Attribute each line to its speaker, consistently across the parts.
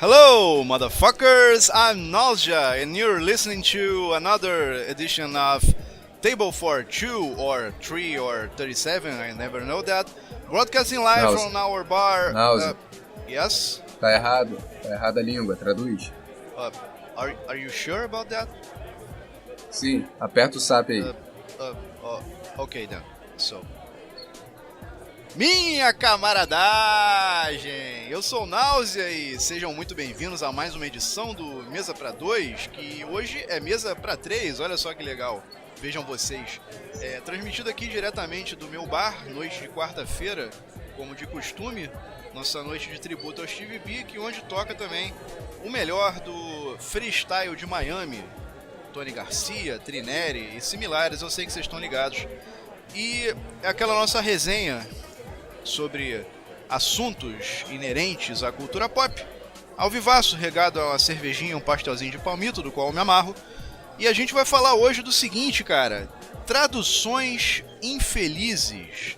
Speaker 1: Hello, motherfuckers! I'm Nausea, and you're listening to another edition of Table for 2 or 3 or 37, I never know that. Broadcasting live
Speaker 2: Náusea.
Speaker 1: from our bar.
Speaker 2: Náusea.
Speaker 1: Yes?
Speaker 2: Tá errado a língua, traduz.
Speaker 1: Are you sure about that?
Speaker 2: Sim, aperta o SAP aí.
Speaker 1: Okay then. So. Minha camaradagem! Eu sou o Náusea e sejam muito bem-vindos a mais uma edição do Mesa pra 2, que hoje é Mesa pra 3, olha só que legal. Vejam vocês. Transmitido aqui diretamente do meu bar, noite de quarta-feira, como de costume, nossa noite de tributo ao Steve Bick, onde toca também o melhor do freestyle de Miami, Tony Garcia, Trineri e similares, eu sei que vocês estão ligados. E aquela nossa resenha sobre assuntos inerentes à cultura pop, ao vivaço, regado a uma cervejinha, um pastelzinho de palmito, do qual eu me amarro. E a gente vai falar hoje do seguinte, cara: traduções infelizes.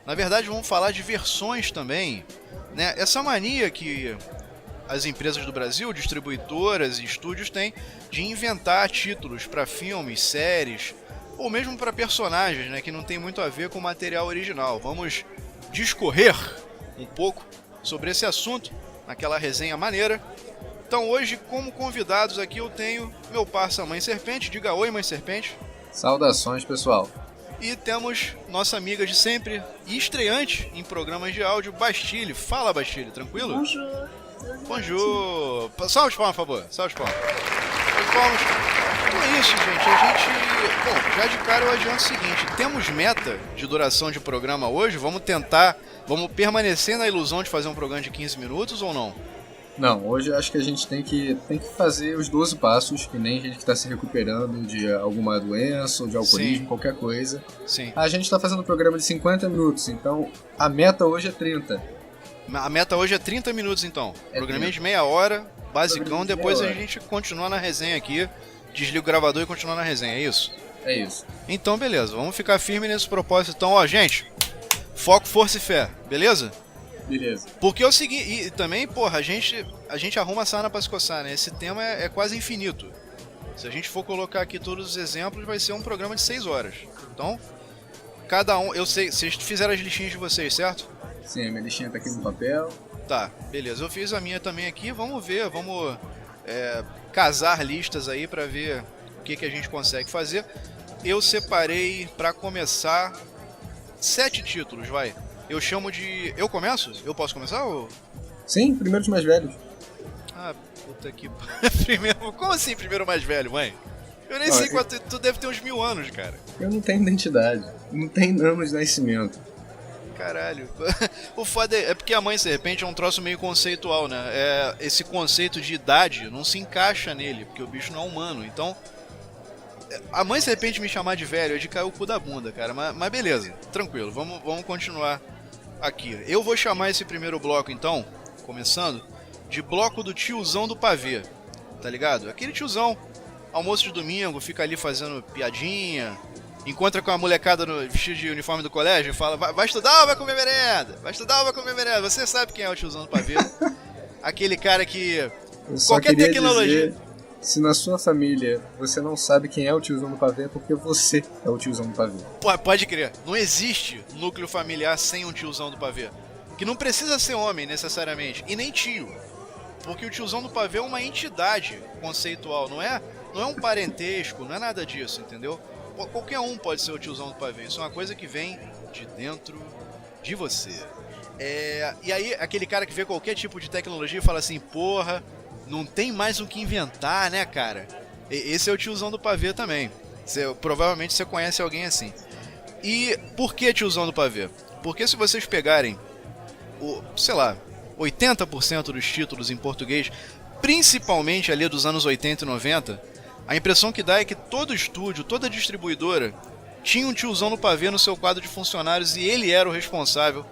Speaker 1: Na verdade, vamos falar de versões também, né? Essa mania que as empresas do Brasil, distribuidoras e estúdios têm de inventar títulos para filmes, séries, ou mesmo para personagens, né, que não tem muito a ver com o material original. Vamos discorrer um pouco sobre esse assunto naquela resenha maneira. Então hoje, como convidados aqui, eu tenho meu parça Mãe Serpente. Diga oi, Mãe Serpente.
Speaker 2: Saudações, pessoal.
Speaker 1: E temos nossa amiga de sempre e estreante em programas de áudio, Bastille. Fala, Bastille, tranquilo?
Speaker 3: Bonjour.
Speaker 1: Bonjour. Salve de palmas, por favor. Salve de palmas. Salve de palmas. Então é isso, gente. Bom, já de cara eu adianto o seguinte: temos meta de duração de programa hoje. Vamos permanecer na ilusão de fazer um programa de 15 minutos ou não?
Speaker 2: Não, hoje eu acho que a gente tem que fazer os 12 passos, que nem gente que está se recuperando de alguma doença ou de alcoolismo,
Speaker 1: Sim.
Speaker 2: Qualquer coisa.
Speaker 1: Sim.
Speaker 2: A gente está fazendo um programa de 50 minutos, então a meta hoje é 30.
Speaker 1: A meta hoje é 30 minutos, então.
Speaker 2: É
Speaker 1: Programinha
Speaker 2: 30.
Speaker 1: de meia hora, basicão.
Speaker 2: Programa de
Speaker 1: Depois
Speaker 2: meia
Speaker 1: a
Speaker 2: hora.
Speaker 1: gente continua na resenha aqui. Desliga o gravador e continua na resenha, é isso?
Speaker 2: É isso.
Speaker 1: Então, beleza. Vamos ficar firme nesse propósito. Então, ó, gente. Foco, força e fé, beleza?
Speaker 2: Beleza.
Speaker 1: Porque é o seguinte, e também, porra, a gente arruma a sarna pra se coçar, né? Esse tema é quase infinito. Se a gente for colocar aqui todos os exemplos, vai ser um programa de 6 horas. Então, cada um, eu sei, vocês fizeram as listinhas de vocês, certo?
Speaker 2: Sim, a minha listinha tá aqui no papel.
Speaker 1: Tá, beleza. Eu fiz a minha também aqui, vamos ver, vamos casar listas aí pra ver o que a gente consegue fazer. Eu separei, pra começar, 7 títulos, vai. Eu chamo de... Eu começo? Eu posso começar ou...
Speaker 2: Sim, primeiro os mais velhos.
Speaker 1: Ah, puta que... Primeiro... Como assim primeiro mais velho, mãe? Eu nem
Speaker 2: Ó,
Speaker 1: sei quanto... Tu deve ter uns 1000 anos, cara.
Speaker 2: Eu não tenho identidade, não tenho anos de nascimento.
Speaker 1: Caralho. O foda é porque a Mãe Serpente é um troço meio conceitual, né? Esse conceito de idade não se encaixa nele, porque o bicho não é humano. Então, a Mãe Serpente me chamar de velho é de cair o cu da bunda, cara. Mas beleza, tranquilo, vamos continuar aqui. Eu vou chamar esse primeiro bloco, então, começando, de bloco do tiozão do pavê, tá ligado? Aquele tiozão, almoço de domingo, fica ali fazendo piadinha, encontra com a molecada no vestido de uniforme do colégio e fala: vai estudar ou vai comer merenda? Vai estudar ou vai comer merenda? Você sabe quem é o tiozão do pavê? Aquele cara que
Speaker 2: Eu só
Speaker 1: qualquer
Speaker 2: queria
Speaker 1: tecnologia...
Speaker 2: dizer, se na sua família você não sabe quem é o tiozão do pavê, é porque você é o tiozão do pavê.
Speaker 1: Pode crer, não existe núcleo familiar sem um tiozão do pavê. Que não precisa ser homem necessariamente, e nem tio. Porque o tiozão do pavê é uma entidade conceitual, não é um parentesco, não é nada disso, entendeu? Qualquer um pode ser o tiozão do pavê, isso é uma coisa que vem de dentro de você. E aí, aquele cara que vê qualquer tipo de tecnologia e fala assim: porra, não tem mais o que inventar, né, cara? Esse é o tiozão do pavê também. Provavelmente você conhece alguém assim. E por que tiozão do pavê? Porque se vocês pegarem, sei lá, 80% dos títulos em português, principalmente ali dos anos 80 e 90, a impressão que dá é que todo estúdio, toda distribuidora tinha um tiozão no pavê no seu quadro de funcionários e ele era o responsável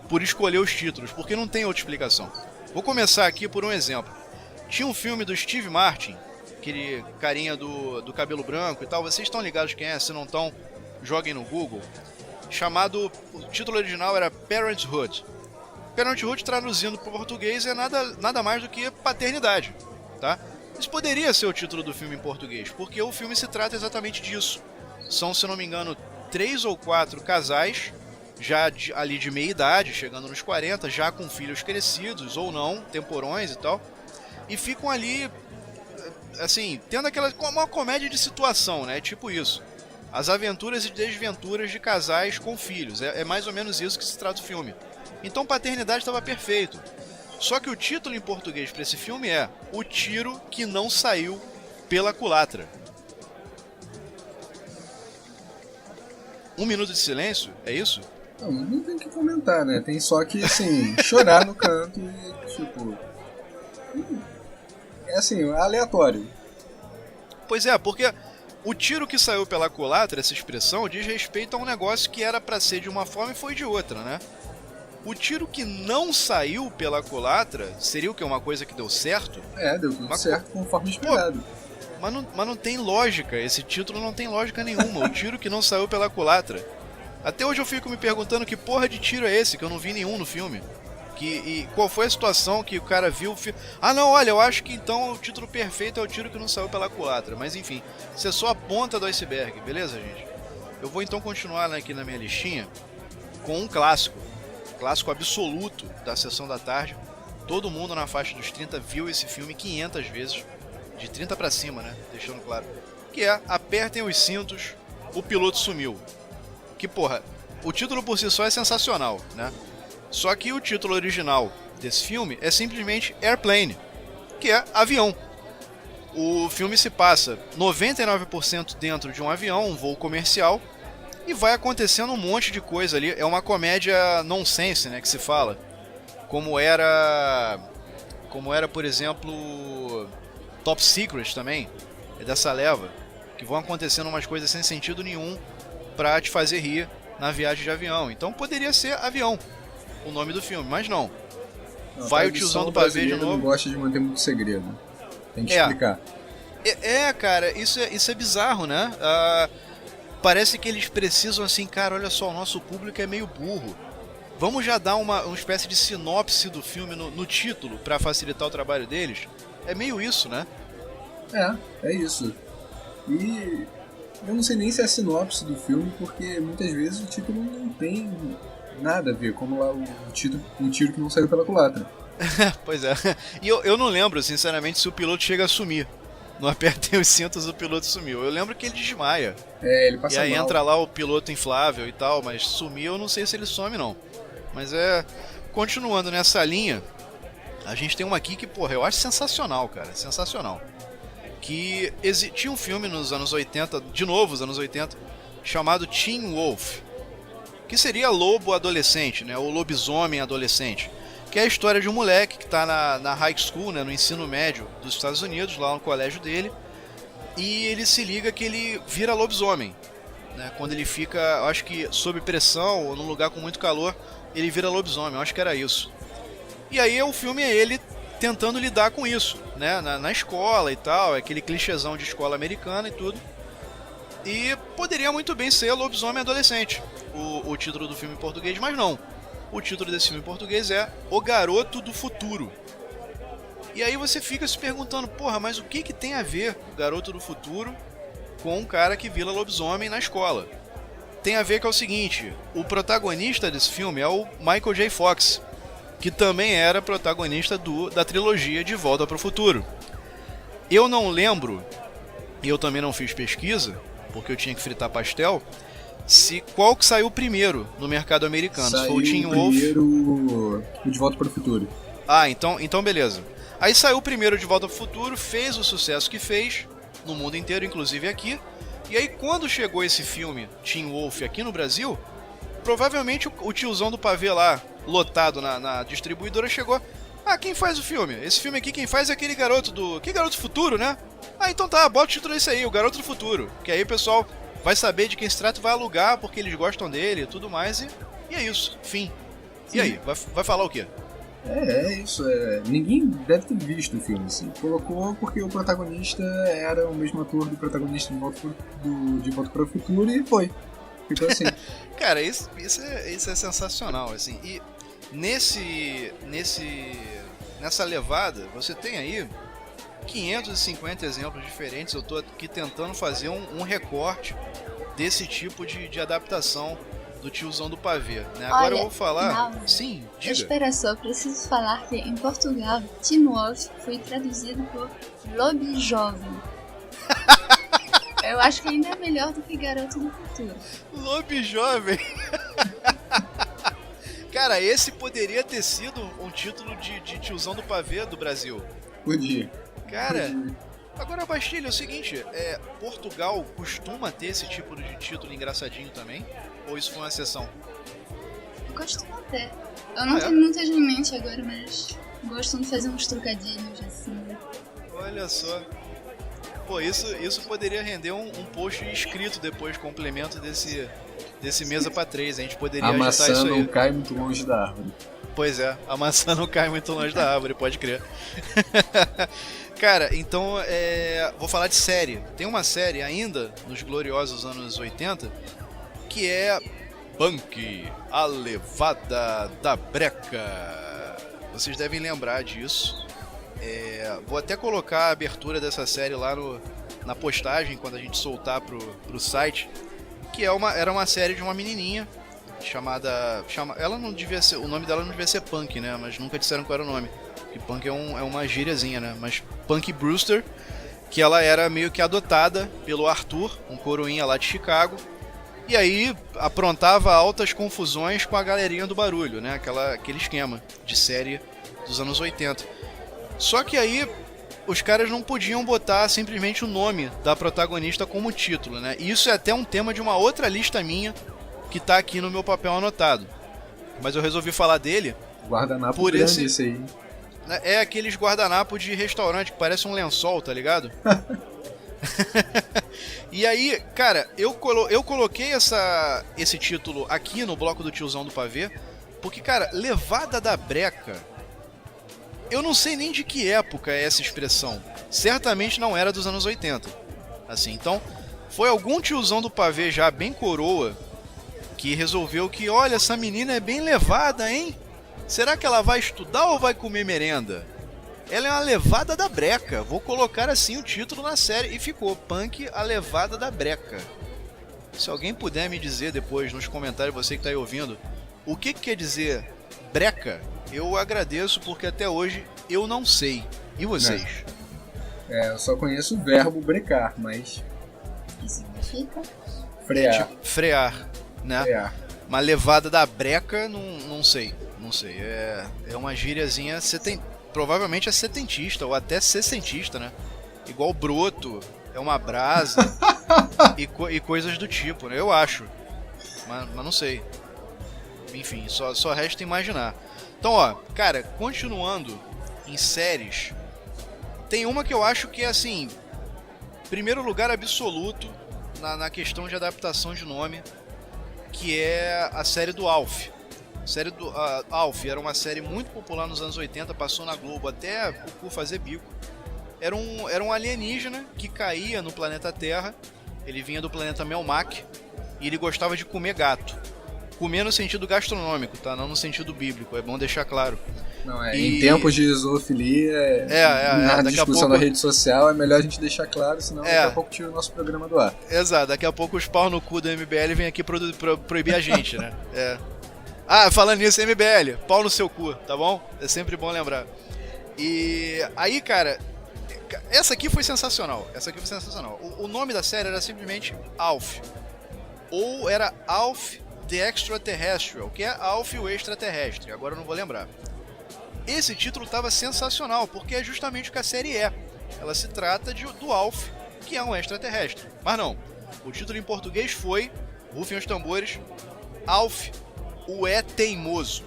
Speaker 1: por escolher os títulos, porque não tem outra explicação. Vou começar aqui por um exemplo. Tinha um filme do Steve Martin, aquele carinha do cabelo branco e tal, vocês estão ligados quem é? Se não estão, joguem no Google. O título original era Parenthood. Parenthood, traduzindo para o português, é nada mais do que paternidade, tá? Isso poderia ser o título do filme em português, porque o filme se trata exatamente disso. São, se não me engano, 3 ou 4 casais, já ali de meia idade, chegando nos 40, já com filhos crescidos ou não, temporões e tal, e ficam ali, assim, tendo uma comédia de situação, né? Tipo isso. As aventuras e desventuras de casais com filhos. É mais ou menos isso que se trata o filme. Então, paternidade estava perfeito. Só que o título em português para esse filme é O Tiro que Não Saiu pela Culatra. 1 minuto de silêncio? É isso?
Speaker 2: Não tem que comentar, né? Tem só que, assim, chorar no canto e, tipo... É assim, aleatório.
Speaker 1: Pois é, porque o tiro que saiu pela culatra, essa expressão, diz respeito a um negócio que era para ser de uma forma e foi de outra, né? O tiro que não saiu pela culatra seria o que? Uma coisa que deu certo?
Speaker 2: Deu tudo certo conforme esperado.
Speaker 1: Mas não tem lógica, esse título não tem lógica nenhuma, o tiro que não saiu pela culatra. Até hoje eu fico me perguntando que porra de tiro é esse, que eu não vi nenhum no filme. E qual foi a situação que o cara viu o filme? Ah não, olha, eu acho que então o título perfeito é o tiro que não saiu pela culatra. Mas enfim, isso é só a ponta do iceberg, beleza, gente? Eu vou então continuar aqui na minha listinha com um clássico absoluto da Sessão da Tarde. Todo mundo na faixa dos 30 viu esse filme 500 vezes, de 30 pra cima, né? Deixando claro. Que é Apertem os Cintos, o Piloto Sumiu. Que porra, o título por si só é sensacional, né? Só que o título original desse filme é simplesmente Airplane, que é avião. O filme se passa 99% dentro de um avião, um voo comercial, e vai acontecendo um monte de coisa ali. É uma comédia nonsense, né, que se fala. Como era, por exemplo, Top Secret também, é dessa leva, que vão acontecendo umas coisas sem sentido nenhum pra te fazer rir na viagem de avião. Então poderia ser Avião o nome do filme, mas não. Vai o tiozão do pavê de novo.
Speaker 2: Não gosta de manter muito segredo. Tem que explicar.
Speaker 1: Cara, isso é bizarro, né? Parece que eles precisam assim, cara, olha só, o nosso público é meio burro. Vamos já dar uma espécie de sinopse do filme no título pra facilitar o trabalho deles? É meio isso, né?
Speaker 2: É isso. E eu não sei nem se é a sinopse do filme, porque muitas vezes o título não tem nada a ver, como lá o tiro que não saiu pela culatra.
Speaker 1: Pois é. E eu não lembro, sinceramente, se o piloto chega a sumir. Não Apertem os Cintos, o piloto sumiu. Eu lembro que ele desmaia.
Speaker 2: Ele passa mal.
Speaker 1: E aí entra lá o piloto inflável e tal, mas sumir eu não sei se ele some não. Mas continuando nessa linha, a gente tem uma aqui que, porra, eu acho sensacional, cara. Sensacional. Que tinha um filme nos anos 80, de novo, os anos 80, chamado Teen Wolf. Que seria lobo adolescente, né? Ou lobisomem adolescente. Que é a história de um moleque que está na high school, né, no ensino médio dos Estados Unidos, lá no colégio dele, e ele se liga que ele vira lobisomem, né, quando ele fica, eu acho que sob pressão ou num lugar com muito calor, ele vira lobisomem, eu acho que era isso. E aí o filme é ele tentando lidar com isso, né, na escola e tal, aquele clichêzão de escola americana e tudo. E poderia muito bem ser Lobisomem Adolescente, o título do filme em português, mas não. O título desse filme em português é O Garoto do Futuro. E aí você fica se perguntando, porra, mas o que tem a ver o Garoto do Futuro com um cara que vira lobisomem na escola? Tem a ver que é o seguinte, o protagonista desse filme é o Michael J. Fox, que também era protagonista da trilogia De Volta para o Futuro. Eu não lembro, e eu também não fiz pesquisa, porque eu tinha que fritar pastel, qual que saiu primeiro no mercado americano.
Speaker 2: Saiu
Speaker 1: se foi o Teen Wolf,
Speaker 2: o De Volta para o Futuro.
Speaker 1: Então beleza. Aí saiu o primeiro De Volta para o Futuro, fez o sucesso que fez no mundo inteiro, inclusive aqui. E aí quando chegou esse filme Teen Wolf aqui no Brasil, provavelmente o tiozão do pavê lá, lotado na distribuidora, chegou: quem faz o filme? Esse filme aqui quem faz é aquele garoto Que garoto do futuro, né? Então tá, bota o título desse aí, o Garoto do Futuro. Que aí o pessoal vai saber de quem se trata, vai alugar porque eles gostam dele e tudo mais, e é isso, fim. Sim. E aí, vai falar o quê?
Speaker 2: É isso, ninguém deve ter visto o filme, assim. Colocou porque o protagonista era o mesmo ator do protagonista de Volta para o Futuro e foi. Ficou assim.
Speaker 1: Cara, isso é sensacional, assim. E Nessa levada, você tem aí 550 exemplos diferentes. Eu tô aqui tentando fazer um recorte desse tipo de adaptação do tiozão do pavê, né? Agora
Speaker 3: Olha,
Speaker 1: eu vou falar...
Speaker 3: não.
Speaker 1: Sim, diga.
Speaker 3: Espera só, preciso falar que em Portugal, Teen Wolf foi traduzido por lobisomem. Eu acho que ainda é melhor do que Garoto do Futuro.
Speaker 1: Lobisomem. Cara, esse poderia ter sido um título de tiozão do pavê do Brasil.
Speaker 2: Podia.
Speaker 1: Cara, agora, Bastilha, é o seguinte, Portugal costuma ter esse tipo de título engraçadinho também? Ou isso foi uma exceção?
Speaker 3: Eu costumo até. Eu não tenho muitas em mente agora, mas gosto de fazer uns trocadilhos assim.
Speaker 1: Olha só. Pô, isso poderia render um post escrito depois, complemento desse mesa pra 3. A gente poderia
Speaker 2: A
Speaker 1: agitar isso
Speaker 2: maçã
Speaker 1: aí.
Speaker 2: não cai muito longe da árvore.
Speaker 1: Pois é, a maçã não cai muito longe da árvore, pode crer. Cara, então vou falar de série. Tem uma série ainda, nos gloriosos anos 80, que é Punk, a Levada da Breca. Vocês devem lembrar disso. Vou até colocar a abertura dessa série lá na postagem, quando a gente soltar pro site. Que era uma série de uma menininha ela não devia ser, o nome dela não devia ser Punk, né? Mas nunca disseram qual era o nome. Porque Punk é uma gíriazinha, né? Mas Punk Brewster, que ela era meio que adotada pelo Arthur, um coroinha lá de Chicago. E aí aprontava altas confusões com a galerinha do barulho, né? Aquele esquema de série dos anos 80. Só que aí os caras não podiam botar simplesmente o nome da protagonista como título, né? E isso é até um tema de uma outra lista minha que tá aqui no meu papel anotado. Mas eu resolvi falar dele.
Speaker 2: Guardanapo
Speaker 1: por
Speaker 2: grande esse aí.
Speaker 1: É aqueles guardanapos de restaurante que parece um lençol, tá ligado? E aí, cara, eu coloquei esse título aqui no bloco do tiozão do pavê, porque, cara, Levada da Breca, eu não sei nem de que época é essa expressão. Certamente não era dos anos 80. Assim, então, foi algum tiozão do pavê já bem coroa que resolveu que, olha, essa menina é bem levada, hein? Será que ela vai estudar ou vai comer merenda? Ela é uma levada da breca. Vou colocar assim o título na série. E ficou Punk, a Levada da Breca. Se alguém puder me dizer depois nos comentários, você que está aí ouvindo, o que quer dizer breca, eu agradeço, porque até hoje eu não sei. E vocês?
Speaker 2: Eu só conheço o verbo brecar, mas...
Speaker 3: O que significa?
Speaker 2: Frear.
Speaker 1: Tipo, frear, né?
Speaker 2: Frear.
Speaker 1: Uma levada da breca, não sei. Não sei. É uma gíriazinha provavelmente é setentista, ou até sessentista, né? Igual broto, é uma brasa e coisas do tipo, né? Eu acho. Mas não sei. Enfim, só resta imaginar. Então, ó, cara, continuando em séries, tem uma que eu acho que é, assim, primeiro lugar absoluto na questão de adaptação de nome, que é a série do Alf. A série do Alf era uma série muito popular nos anos 80, passou na Globo até o cu fazer bico. Era um alienígena que caía no planeta Terra, ele vinha do planeta Melmac, e ele gostava de comer gato. Comer no sentido gastronômico, tá? Não no sentido bíblico, é bom deixar claro.
Speaker 2: Não, em tempos de zoofilia, na discussão na rede social, é melhor a gente deixar claro, senão daqui a pouco tira o nosso programa do ar.
Speaker 1: Exato, daqui a pouco os pau no cu do MBL vêm aqui proibir a gente, né? Falando nisso, MBL, pau no seu cu, tá bom? É sempre bom lembrar. E aí, cara, essa aqui foi sensacional. O nome da série era simplesmente Alf. Ou era Alf the Extraterrestrial, que é Alf o Extraterrestre, agora eu não vou lembrar. Esse título estava sensacional, porque é justamente o que a série é. Ela se trata do Alf, que é um extraterrestre. Mas não, o título em português foi, rufem os tambores, Alf, o Teimoso.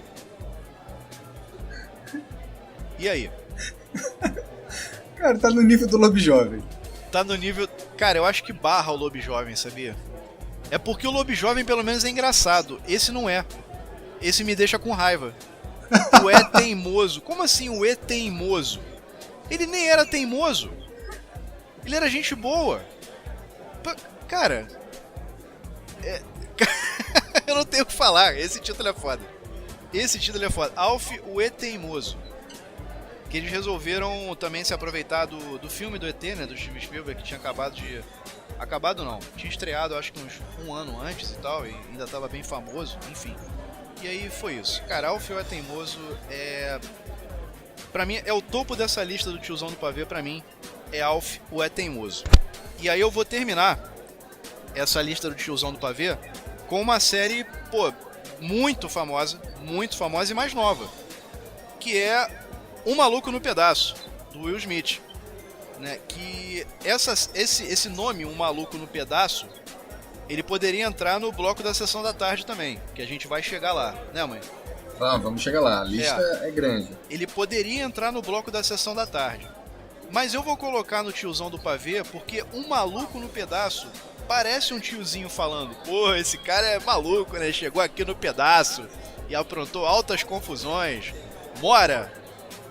Speaker 1: E aí?
Speaker 2: Cara, tá no nível do Lobisomem.
Speaker 1: Tá no nível... Cara, eu acho que barra o Lobisomem, sabia? É porque o Lobisomem pelo menos é engraçado. Esse não é. Esse me deixa com raiva. O Teimoso. Como assim o Teimoso? Ele nem era teimoso. Ele era gente boa. Cara... eu não tenho o que falar. Esse título é foda. Esse título é foda. Alf, o E Teimoso. Que eles resolveram também se aproveitar do filme do ET, né? Do Steven Spielberg, que tinha acabado de... Acabado não. Tinha estreado, acho que uns um ano antes e tal, e ainda estava bem famoso, enfim. E aí foi isso. Cara, Alf, o E Teimoso é... Pra mim, é o topo dessa lista do tiozão do pavê, pra mim, é Alf, o É Teimoso. E aí eu vou terminar essa lista do tiozão do pavê com uma série, pô, muito famosa e mais nova, que é Um Maluco no Pedaço, do Will Smith, né? Que esse nome, Um Maluco no Pedaço, ele poderia entrar no bloco da Sessão da Tarde também, que a gente vai chegar lá, né, mãe?
Speaker 2: Vamos chegar lá, a lista é grande.
Speaker 1: Ele poderia entrar no bloco da Sessão da Tarde. Mas eu vou colocar no tiozão do pavê porque Um Maluco no Pedaço parece um tiozinho falando: pô, esse cara é maluco, né? Chegou aqui no pedaço e aprontou altas confusões. Mora,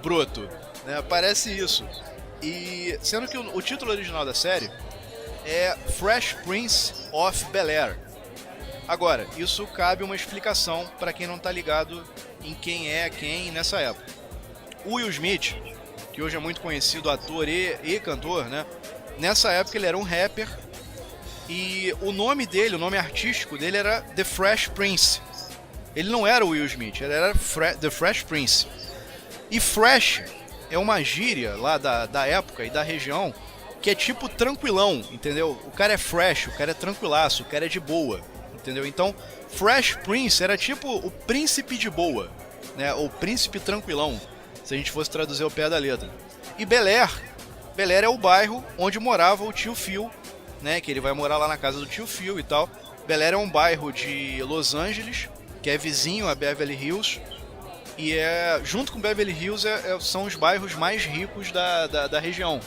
Speaker 1: broto, né? Parece isso. E sendo que o título original da série é Fresh Prince of Bel-Air. Agora, isso cabe uma explicação para quem não tá ligado em quem é quem nessa época. O Will Smith, que hoje é muito conhecido ator e cantor, né? Nessa época ele era um rapper e o nome dele, o nome artístico dele era The Fresh Prince. Ele não era o Will Smith, ele era The Fresh Prince. E Fresh é uma gíria lá da época e da região que é tipo tranquilão, entendeu? O cara é fresh, o cara é tranquilaço, o cara é de boa. Entendeu? Então, Fresh Prince era tipo o príncipe de boa, né? Ou príncipe tranquilão, se a gente fosse traduzir ao pé da letra. E Bel-Air é o bairro onde morava o tio Phil, né? Que ele vai morar lá na casa do tio Phil e tal. Bel-Air é um bairro de Los Angeles, que é vizinho a Beverly Hills. E junto com Beverly Hills são os bairros mais ricos da região.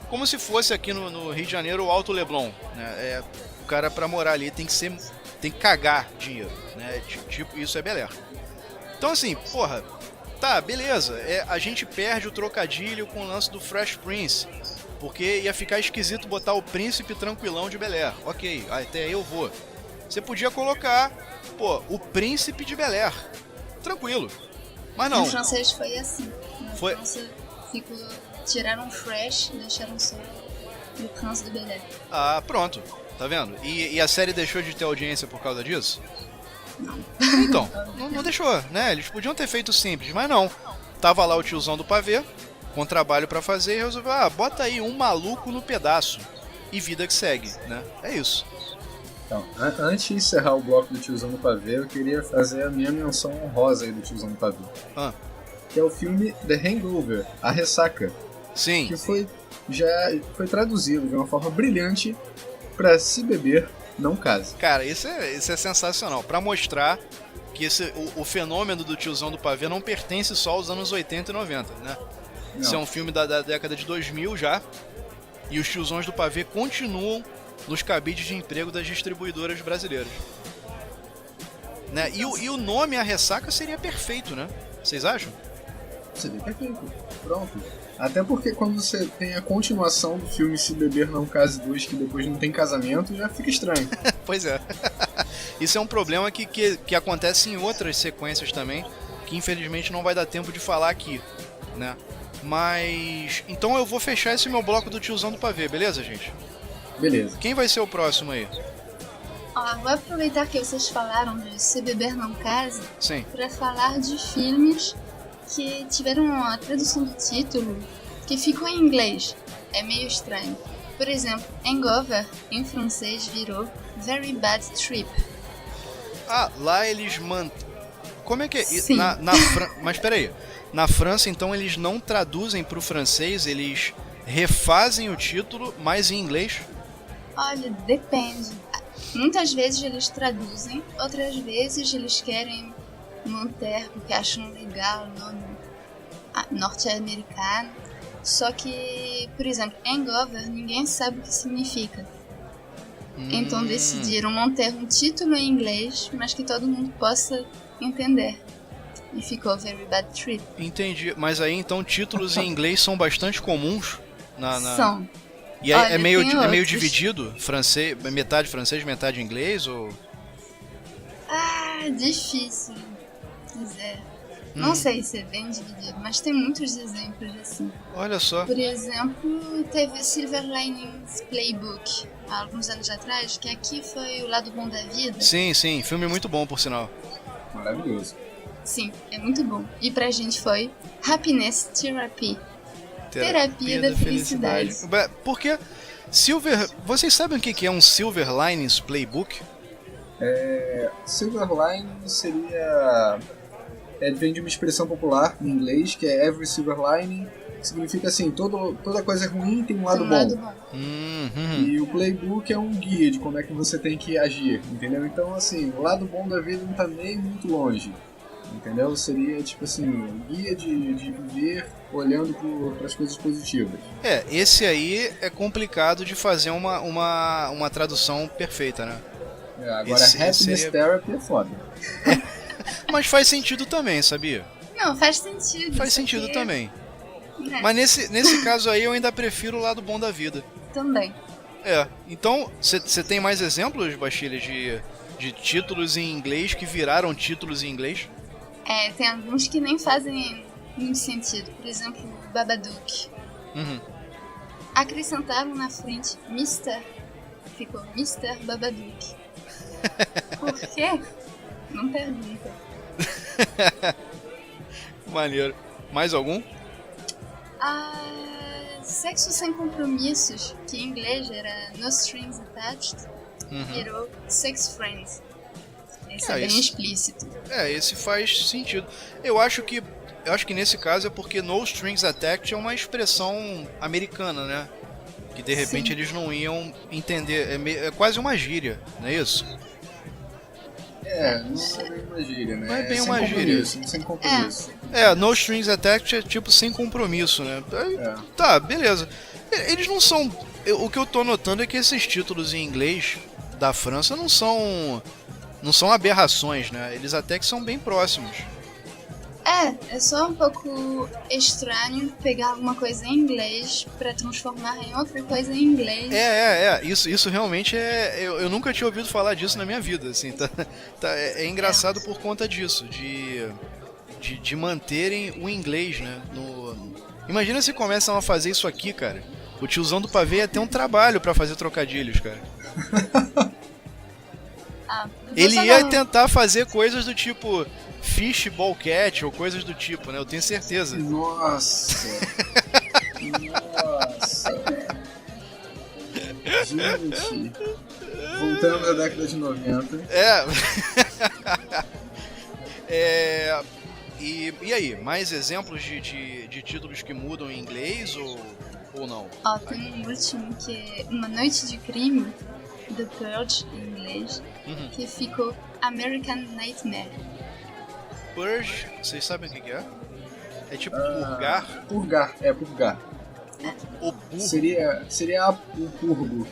Speaker 1: Como se fosse aqui no Rio de Janeiro o Alto Leblon, né? O cara pra morar ali tem que cagar dinheiro, né? Tipo, isso é Bel-Air. Então assim, porra, tá, beleza. A gente perde o trocadilho com o lance do Fresh Prince, porque ia ficar esquisito botar o príncipe tranquilão de Bel-Air. Ok, até aí eu vou. Você podia colocar, pô, o príncipe de Bel-Air. Tranquilo. Mas não.
Speaker 3: No francês foi assim. Na
Speaker 1: Foi...
Speaker 3: França tiraram Fresh e deixaram só o Prince de Bel-Air.
Speaker 1: Ah, pronto. Tá vendo? E a série deixou de ter audiência por causa disso?
Speaker 3: Não.
Speaker 1: Então, não deixou, né? Eles podiam ter feito simples, mas não. Tava lá o tiozão do pavê, com trabalho pra fazer, e resolveu, bota aí Um Maluco no Pedaço. E vida que segue, né? É isso.
Speaker 2: Então, antes de encerrar o bloco do tiozão do pavê, eu queria fazer a minha menção honrosa aí do tiozão do pavê. Que é o filme The Hangover, A Ressaca.
Speaker 1: Sim.
Speaker 2: Que já foi traduzido de uma forma brilhante pra Se Beber, Não Case.
Speaker 1: Cara, isso é sensacional. Pra mostrar que o fenômeno do tiozão do pavê não pertence só aos anos 80 e 90, né?
Speaker 2: Não.
Speaker 1: Isso é um filme da década de 2000 já. E os tiozões do pavê continuam nos cabides de emprego das distribuidoras brasileiras. Né? E o nome A Ressaca seria perfeito, né? Vocês acham?
Speaker 2: Seria perfeito. Pronto. Até porque quando você tem a continuação do filme Se Beber Não Case 2, que depois não tem casamento, já fica estranho.
Speaker 1: Pois é. Isso é um problema que acontece em outras sequências também, que infelizmente não vai dar tempo de falar aqui, né? Mas... Então eu vou fechar esse meu bloco do tiozão do pavê, beleza, gente?
Speaker 2: Beleza.
Speaker 1: Quem vai ser o próximo aí?
Speaker 3: Vou aproveitar que vocês falaram de Se Beber Não Case
Speaker 1: Sim.
Speaker 3: para falar de filmes que tiveram a tradução do título que ficou em inglês. É meio estranho. Por exemplo, Hangover, em francês, virou Very Bad Trip.
Speaker 1: Lá eles Como é que é?
Speaker 3: Sim.
Speaker 1: Mas peraí. Na França, então, eles não traduzem pro francês, eles refazem o título, mas em inglês?
Speaker 3: Olha, depende. Muitas vezes eles traduzem, outras vezes eles querem manter porque acham legal o nome norte-americano. Só que, por exemplo, Hangover, ninguém sabe o que significa. Então decidiram manter um título em inglês, mas que todo mundo possa entender. E ficou Very Bad Trip.
Speaker 1: Entendi. Mas aí, então, títulos em inglês são bastante comuns?
Speaker 3: São.
Speaker 1: E aí,
Speaker 3: Olha,
Speaker 1: é meio
Speaker 3: outros.
Speaker 1: dividido? Metade francês, metade inglês? Ou...
Speaker 3: Difícil. Pois é. Não sei se é bem dividido, mas tem muitos exemplos assim.
Speaker 1: Olha só.
Speaker 3: Por exemplo, teve Silver Linings Playbook, há alguns anos atrás, que aqui foi O Lado Bom da Vida.
Speaker 1: Sim, filme muito bom, por sinal.
Speaker 2: Maravilhoso.
Speaker 3: Sim, é muito bom. E pra gente foi Happiness Therapy. Terapia da felicidade.
Speaker 1: Porque vocês sabem o que é um Silver Linings Playbook?
Speaker 2: Silver Lining seria... vem de uma expressão popular em inglês, que é Every Silver Lining, que significa assim, toda coisa ruim tem um lado bom. E o Playbook é um guia de como é que você tem que agir, entendeu? Então, assim, o lado bom da vida não tá nem muito longe, entendeu? Seria, tipo assim, um guia de viver olhando para as coisas positivas.
Speaker 1: Esse aí é complicado de fazer uma tradução perfeita, né?
Speaker 2: Agora, Happiness Therapy é foda.
Speaker 1: Mas faz sentido também, sabia?
Speaker 3: Não, faz sentido.
Speaker 1: Faz sentido também. Mas nesse caso aí eu ainda prefiro o lado bom da vida.
Speaker 3: Também.
Speaker 1: Então, você tem mais exemplos, Bastilha, de títulos em inglês que viraram títulos em inglês?
Speaker 3: Tem alguns que nem fazem muito sentido. Por exemplo, Babadook. Acrescentaram na frente Mr. Ficou Mr. Babadook. Por quê? Não pergunta.
Speaker 1: Maneiro. Mais algum?
Speaker 3: Sexo Sem Compromissos, que em inglês era No Strings Attached, virou Sex Friends. Esse é bem explícito.
Speaker 1: Esse faz sentido. Eu acho que nesse caso é porque No Strings Attached é uma expressão americana, né? Que de repente eles não iam entender. É quase uma gíria, não é isso?
Speaker 2: Não é bem uma gíria, né?
Speaker 1: Não é bem uma gíria.
Speaker 2: Sem compromisso.
Speaker 1: No Strings Attached é tipo sem compromisso, né? Tá, beleza. Eles não são... O que eu tô notando é que esses títulos em inglês da França não são aberrações, né? Eles até que são bem próximos.
Speaker 3: É só um pouco estranho pegar alguma coisa em inglês pra transformar em outra coisa em inglês.
Speaker 1: Isso realmente eu nunca tinha ouvido falar disso na minha vida, assim, é engraçado por conta disso, de manterem o inglês, né? Imagina se começam a fazer isso aqui, cara. O tiozão do pavê ia ter um trabalho pra fazer trocadilhos, cara. Ele ia tentar fazer coisas do tipo Fishball Cat ou coisas do tipo, né? Eu tenho certeza.
Speaker 2: Nossa! Gente, voltamos à década de 90.
Speaker 1: E aí, mais exemplos de títulos que mudam em inglês ou não?
Speaker 3: Tem um último que é Uma Noite de Crime, The Purge em inglês, que ficou American Nightmare.
Speaker 1: Purge, vocês sabem o que é? É tipo purgar?
Speaker 2: Purgar.
Speaker 1: O burro.
Speaker 2: Seria o purgo.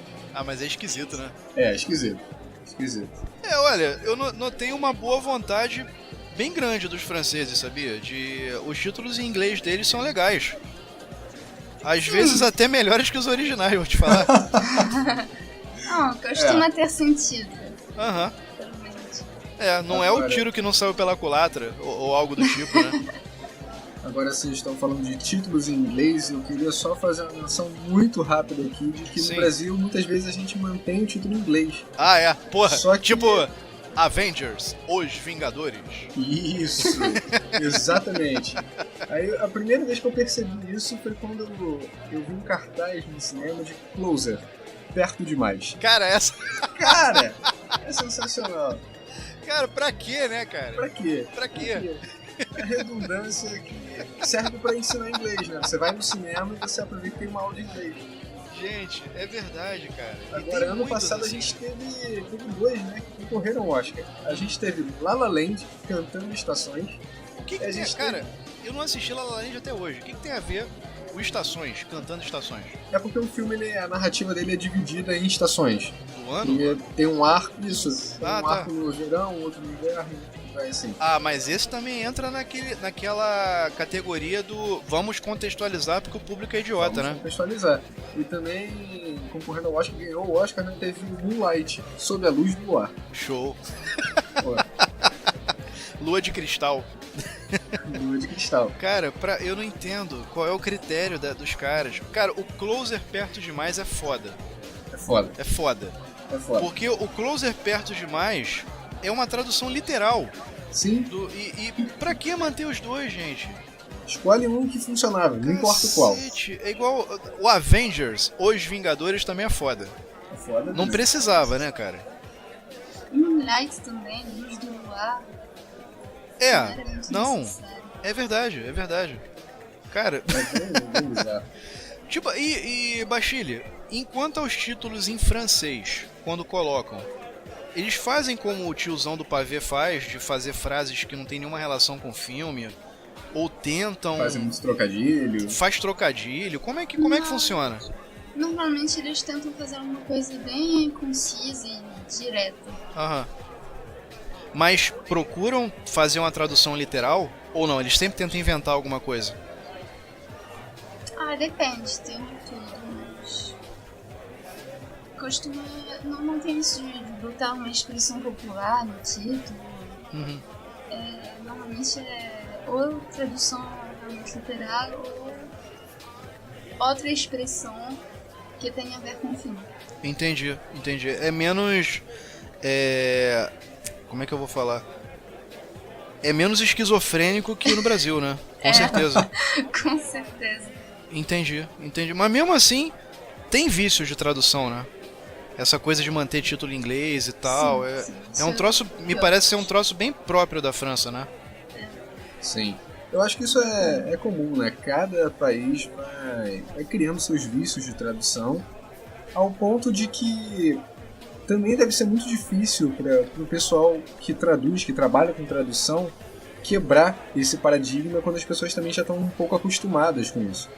Speaker 1: Mas é esquisito, né?
Speaker 2: Esquisito.
Speaker 1: Olha, eu notei uma boa vontade bem grande dos franceses, sabia? Os títulos em inglês deles são legais. Às vezes até melhores que os originais, vou te falar.
Speaker 3: Costuma ter sentido.
Speaker 1: Não é o tiro que não saiu pela culatra, ou algo do tipo, né?
Speaker 2: Agora vocês estão falando de títulos em inglês, eu queria só fazer uma menção muito rápida aqui de que no Brasil muitas vezes a gente mantém o título em inglês.
Speaker 1: Porra,
Speaker 2: só que...
Speaker 1: tipo Avengers, Os Vingadores.
Speaker 2: Isso, exatamente. Aí a primeira vez que eu percebi isso foi quando eu vi um cartaz no cinema de Closer, Perto Demais.
Speaker 1: Cara,
Speaker 2: Cara, é sensacional.
Speaker 1: Cara, pra quê, né, cara?
Speaker 2: Pra quê? É redundância que serve pra ensinar inglês, né? Você vai no cinema e você aproveita que tem uma aula de inglês.
Speaker 1: Gente, é verdade, cara.
Speaker 2: Agora, ano passado
Speaker 1: assim.
Speaker 2: a gente teve dois, né, que concorreram ao Oscar. A gente teve La La Land, Cantando Estações.
Speaker 1: O que é, cara? Eu não assisti La La Land até hoje. O que tem a ver o Estações, Cantando Estações?
Speaker 2: É porque o filme, a narrativa dele é dividida em estações.
Speaker 1: Do ano?
Speaker 2: E tem um arco, tem um arco no verão, outro no inverno, vai assim.
Speaker 1: Mas esse também entra naquela categoria do vamos contextualizar porque o público é idiota, né?
Speaker 2: Vamos contextualizar. E também, concorrendo ao Oscar, ganhou o Oscar, né, teve Moonlight, Sob a Luz do Luar.
Speaker 1: Show! Lua de Cristal.
Speaker 2: Lua de Cristal.
Speaker 1: Cara, eu não entendo qual é o critério dos caras. Cara, o Closer perto demais é foda.
Speaker 2: É foda.
Speaker 1: É foda.
Speaker 2: É foda.
Speaker 1: Porque o Closer perto demais é uma tradução literal.
Speaker 2: Sim.
Speaker 1: E pra que manter os dois, gente?
Speaker 2: Escolhe um que funcionava, não importa qual.
Speaker 1: É igual o Avengers, Os Vingadores também é foda.
Speaker 2: É foda.
Speaker 1: Não precisava, né, cara?
Speaker 3: Moonlight também, Luz do Luar.
Speaker 1: Não.
Speaker 3: Necessário.
Speaker 1: É verdade. Cara,
Speaker 2: É bem bizarro.
Speaker 1: tipo, e Bachille, enquanto aos títulos em francês, quando colocam, eles fazem como o tiozão do pavê faz, de fazer frases que não tem nenhuma relação com o filme, ou tentam...
Speaker 2: Fazem muitos trocadilhos.
Speaker 1: Faz trocadilho, como é que funciona?
Speaker 3: Normalmente eles tentam fazer uma coisa bem concisa e direta.
Speaker 1: Aham. Mas procuram fazer uma tradução literal, ou não? Eles sempre tentam inventar alguma coisa?
Speaker 3: Depende, tem de tudo, mas... Não tem isso de botar uma expressão popular no título.
Speaker 1: Uhum.
Speaker 3: Normalmente é ou tradução realmente literal ou outra expressão que tem a ver com o filme.
Speaker 1: Entendi. É menos... Como é que eu vou falar? É menos esquizofrênico que no Brasil, né? Com certeza.
Speaker 3: Com certeza.
Speaker 1: Entendi. Mas mesmo assim, tem vícios de tradução, né? Essa coisa de manter título em inglês e tal.
Speaker 3: Sim.
Speaker 1: É um troço, me parece ser um troço bem próprio da França, né?
Speaker 2: Sim. Eu acho que isso é comum, né? Cada país vai criando seus vícios de tradução, ao ponto de que também deve ser muito difícil para o pessoal que traduz, que trabalha com tradução, quebrar esse paradigma quando as pessoas também já estão um pouco acostumadas com isso.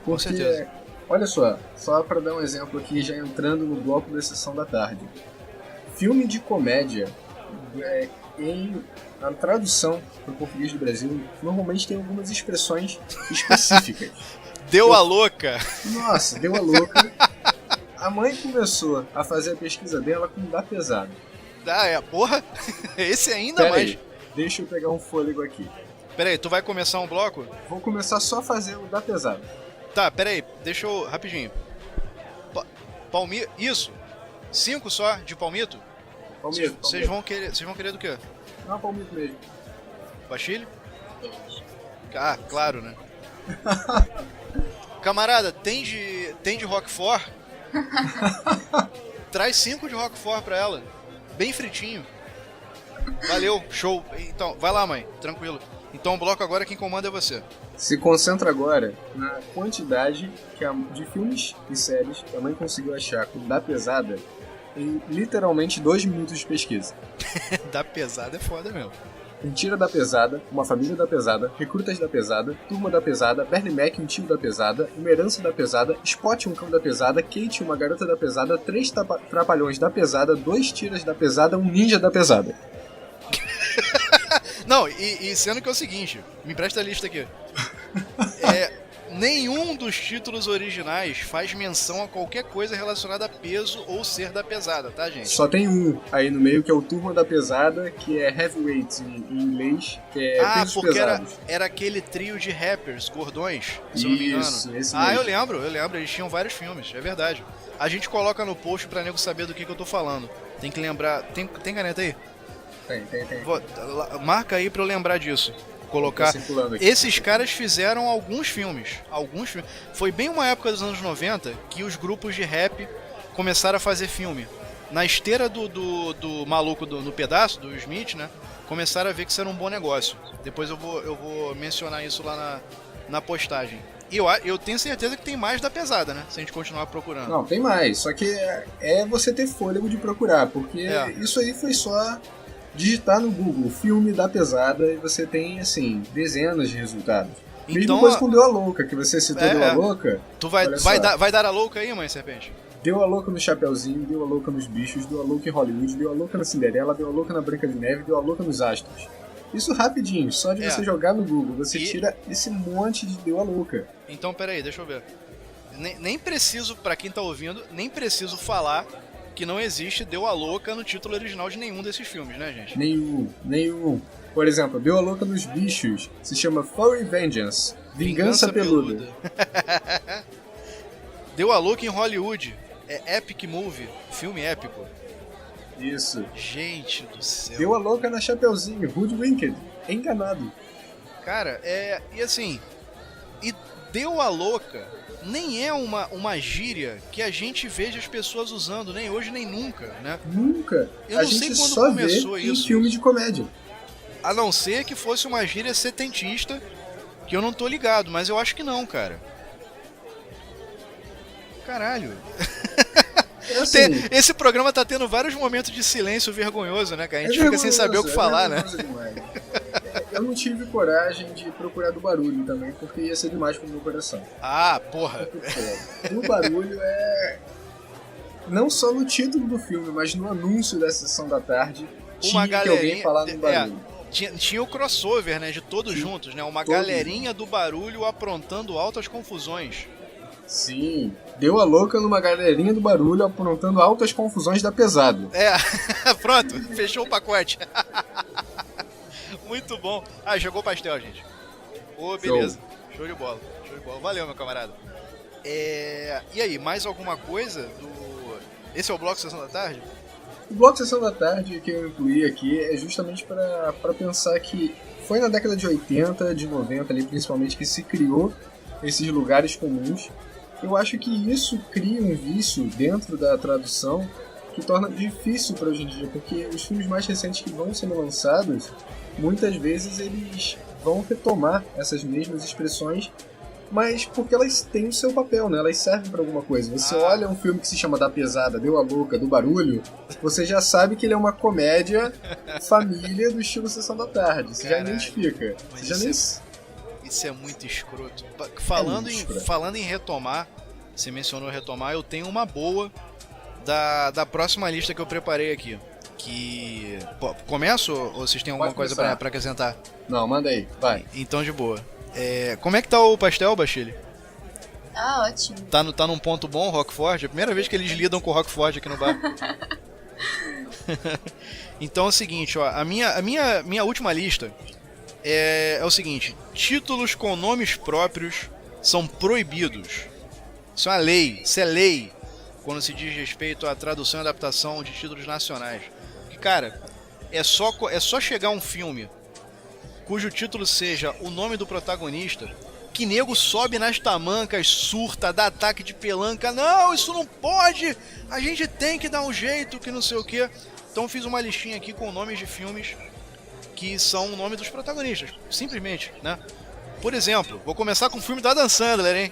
Speaker 2: Com certeza. Olha só para dar um exemplo aqui, já entrando no bloco da sessão da tarde. Filme de comédia, na tradução para o português do Brasil, normalmente tem algumas expressões específicas.
Speaker 1: Deu a louca!
Speaker 2: Nossa, deu a louca. A mãe começou a fazer a pesquisa dela com Dá Pesado.
Speaker 1: Porra! Esse ainda
Speaker 2: Pera
Speaker 1: mais.
Speaker 2: aí, deixa eu pegar um fôlego aqui.
Speaker 1: Pera aí, tu vai começar um bloco?
Speaker 2: Vou começar só a fazer o Dá Pesado.
Speaker 1: Tá, pera aí, deixa eu... Rapidinho. Palmito... Isso! 5 só de palmito?
Speaker 2: Palmito.
Speaker 1: Vocês vão querer do quê?
Speaker 2: Não, palmito mesmo.
Speaker 1: Bachille? Claro, né? Camarada, tem de Roquefort? Traz 5 de Roquefort pra ela. Bem fritinho. Valeu, show. Então, vai lá, mãe, tranquilo. Então o bloco agora quem comanda é você.
Speaker 2: Se concentra agora na quantidade de filmes e séries que a mãe conseguiu achar com Dá Pesada em literalmente 2 minutos de pesquisa.
Speaker 1: Dá Pesada é foda mesmo.
Speaker 2: Mentira da Pesada, Uma Família da Pesada, Recrutas da Pesada, Turma da Pesada, Bernie Mac, um tio da Pesada, Uma Herança da Pesada, Spot, um cão da Pesada, Kate, uma garota da Pesada, 3 trapalhões da Pesada, 2 tiras da Pesada, um ninja da Pesada.
Speaker 1: Não, e sendo que é o seguinte, me empresta a lista aqui. Nenhum dos títulos originais faz menção a qualquer coisa relacionada a peso ou ser da pesada, tá, gente?
Speaker 2: Só tem um aí no meio que é o Turma da Pesada, que é Heavyweight em inglês, que é pesos
Speaker 1: porque
Speaker 2: pesados.
Speaker 1: era aquele trio de rappers, gordões, se eu não me engano.
Speaker 2: Isso, esse mesmo.
Speaker 1: Eu lembro, eles tinham vários filmes, é verdade. A gente coloca no post pra nego saber do que eu tô falando. Tem que lembrar, tem caneta aí?
Speaker 2: Tem.
Speaker 1: Marca aí pra eu lembrar disso. Colocar.
Speaker 2: Aqui.
Speaker 1: Esses caras fizeram alguns filmes. Foi bem uma época dos anos 90 que os grupos de rap começaram a fazer filme. Na esteira do maluco no pedaço, do Smith, né? Começaram a ver que isso era um bom negócio. Depois eu vou mencionar isso lá na postagem. E eu tenho certeza que tem mais da pesada, né? Se a gente continuar procurando.
Speaker 2: Não, tem mais. Só que é você ter fôlego de procurar, porque isso aí foi só digitar no Google filme da pesada e você tem, assim, dezenas de resultados.
Speaker 1: Então,
Speaker 2: mesma coisa com Deu a Louca, que você citou Deu a Louca.
Speaker 1: Tu vai dar a louca aí, mãe serpente?
Speaker 2: Deu a louca no Chapeuzinho, deu a louca nos bichos, deu a louca em Hollywood, deu a louca na Cinderela, deu a louca na Branca de Neve, deu a louca nos Astros. Isso rapidinho, só de você jogar no Google, você tira esse monte de Deu a Louca.
Speaker 1: Então, peraí, deixa eu ver. Nem preciso, pra quem tá ouvindo, nem preciso falar que não existe Deu a Louca no título original de nenhum desses filmes, né, gente?
Speaker 2: Nenhum. Por exemplo, Deu a Louca nos Bichos se chama Furry Vengeance, Vingança Peluda.
Speaker 1: Deu a Louca em Hollywood, é Epic Movie, filme épico.
Speaker 2: Isso.
Speaker 1: Gente do céu.
Speaker 2: Deu a Louca na Chapeuzinho, Hoodwinked, Enganado.
Speaker 1: Cara, e assim, e Deu a Louca nem é uma gíria que a gente veja as pessoas usando, nem hoje nem nunca, né?
Speaker 2: Nunca.
Speaker 1: Eu não sei quando
Speaker 2: só
Speaker 1: começou
Speaker 2: vê
Speaker 1: isso.
Speaker 2: em filme de comédia.
Speaker 1: A não ser que fosse uma gíria setentista, que eu não tô ligado, mas eu acho que não, cara. Caralho.
Speaker 2: Assim,
Speaker 1: Esse programa tá tendo vários momentos de silêncio vergonhoso, né, cara? A gente fica sem saber o que falar, né?
Speaker 2: Eu não tive coragem de procurar do barulho também, porque ia ser demais pro meu coração.
Speaker 1: Ah, porra.
Speaker 2: Do barulho não só no título do filme, mas no anúncio da sessão da tarde,
Speaker 1: Uma
Speaker 2: tinha que alguém falar no barulho.
Speaker 1: Tinha o crossover, né, de todos juntos, né? Uma galerinha do barulho aprontando altas confusões.
Speaker 2: Sim, Deu a Louca numa galerinha do barulho aprontando altas confusões da pesado.
Speaker 1: Pronto, fechou o pacote. Muito bom. Jogou pastel, gente. Beleza. Show de bola. Valeu, meu camarada. E aí, mais alguma coisa Esse é o Bloco Sessão da Tarde?
Speaker 2: O Bloco Sessão da Tarde que eu incluí aqui é justamente para pensar que foi na década de 80, de 90 ali, principalmente, que se criou esses lugares comuns. Eu acho que isso cria um vício dentro da tradução que torna difícil para hoje em dia, porque os filmes mais recentes que vão sendo lançados, muitas vezes eles vão retomar essas mesmas expressões, mas porque elas têm o seu papel, né? Elas servem para alguma coisa. Você olha um filme que se chama Da Pesada, Deu a Louca, do Barulho, você já sabe que ele é uma comédia família do estilo Sessão da Tarde. Você já identifica. Você já nem...
Speaker 1: Isso é muito escroto. Falando em retomar, você mencionou retomar, eu tenho uma boa da próxima lista que eu preparei aqui. Começo ou vocês têm alguma coisa pra acrescentar?
Speaker 2: Não, manda aí, vai.
Speaker 1: Então de boa. Como é que tá o pastel, Bachille?
Speaker 3: Ah, ótimo.
Speaker 1: Tá num ponto bom, Rockford? É a primeira vez que eles lidam com o Rockford aqui no bar. Então é o seguinte, ó, a minha última lista é o seguinte: títulos com nomes próprios são proibidos. Isso é uma lei, isso é lei quando se diz respeito à tradução e adaptação de títulos nacionais. Porque, cara, é só chegar um filme cujo título seja o nome do protagonista, que nego sobe nas tamancas, surta, dá ataque de pelanca. Não, isso não pode! A gente tem que dar um jeito, que não sei o que. Então fiz uma listinha aqui com nomes de filmes que são o nome dos protagonistas, simplesmente, né? Por exemplo, vou começar com o filme da Adam Sandler, hein?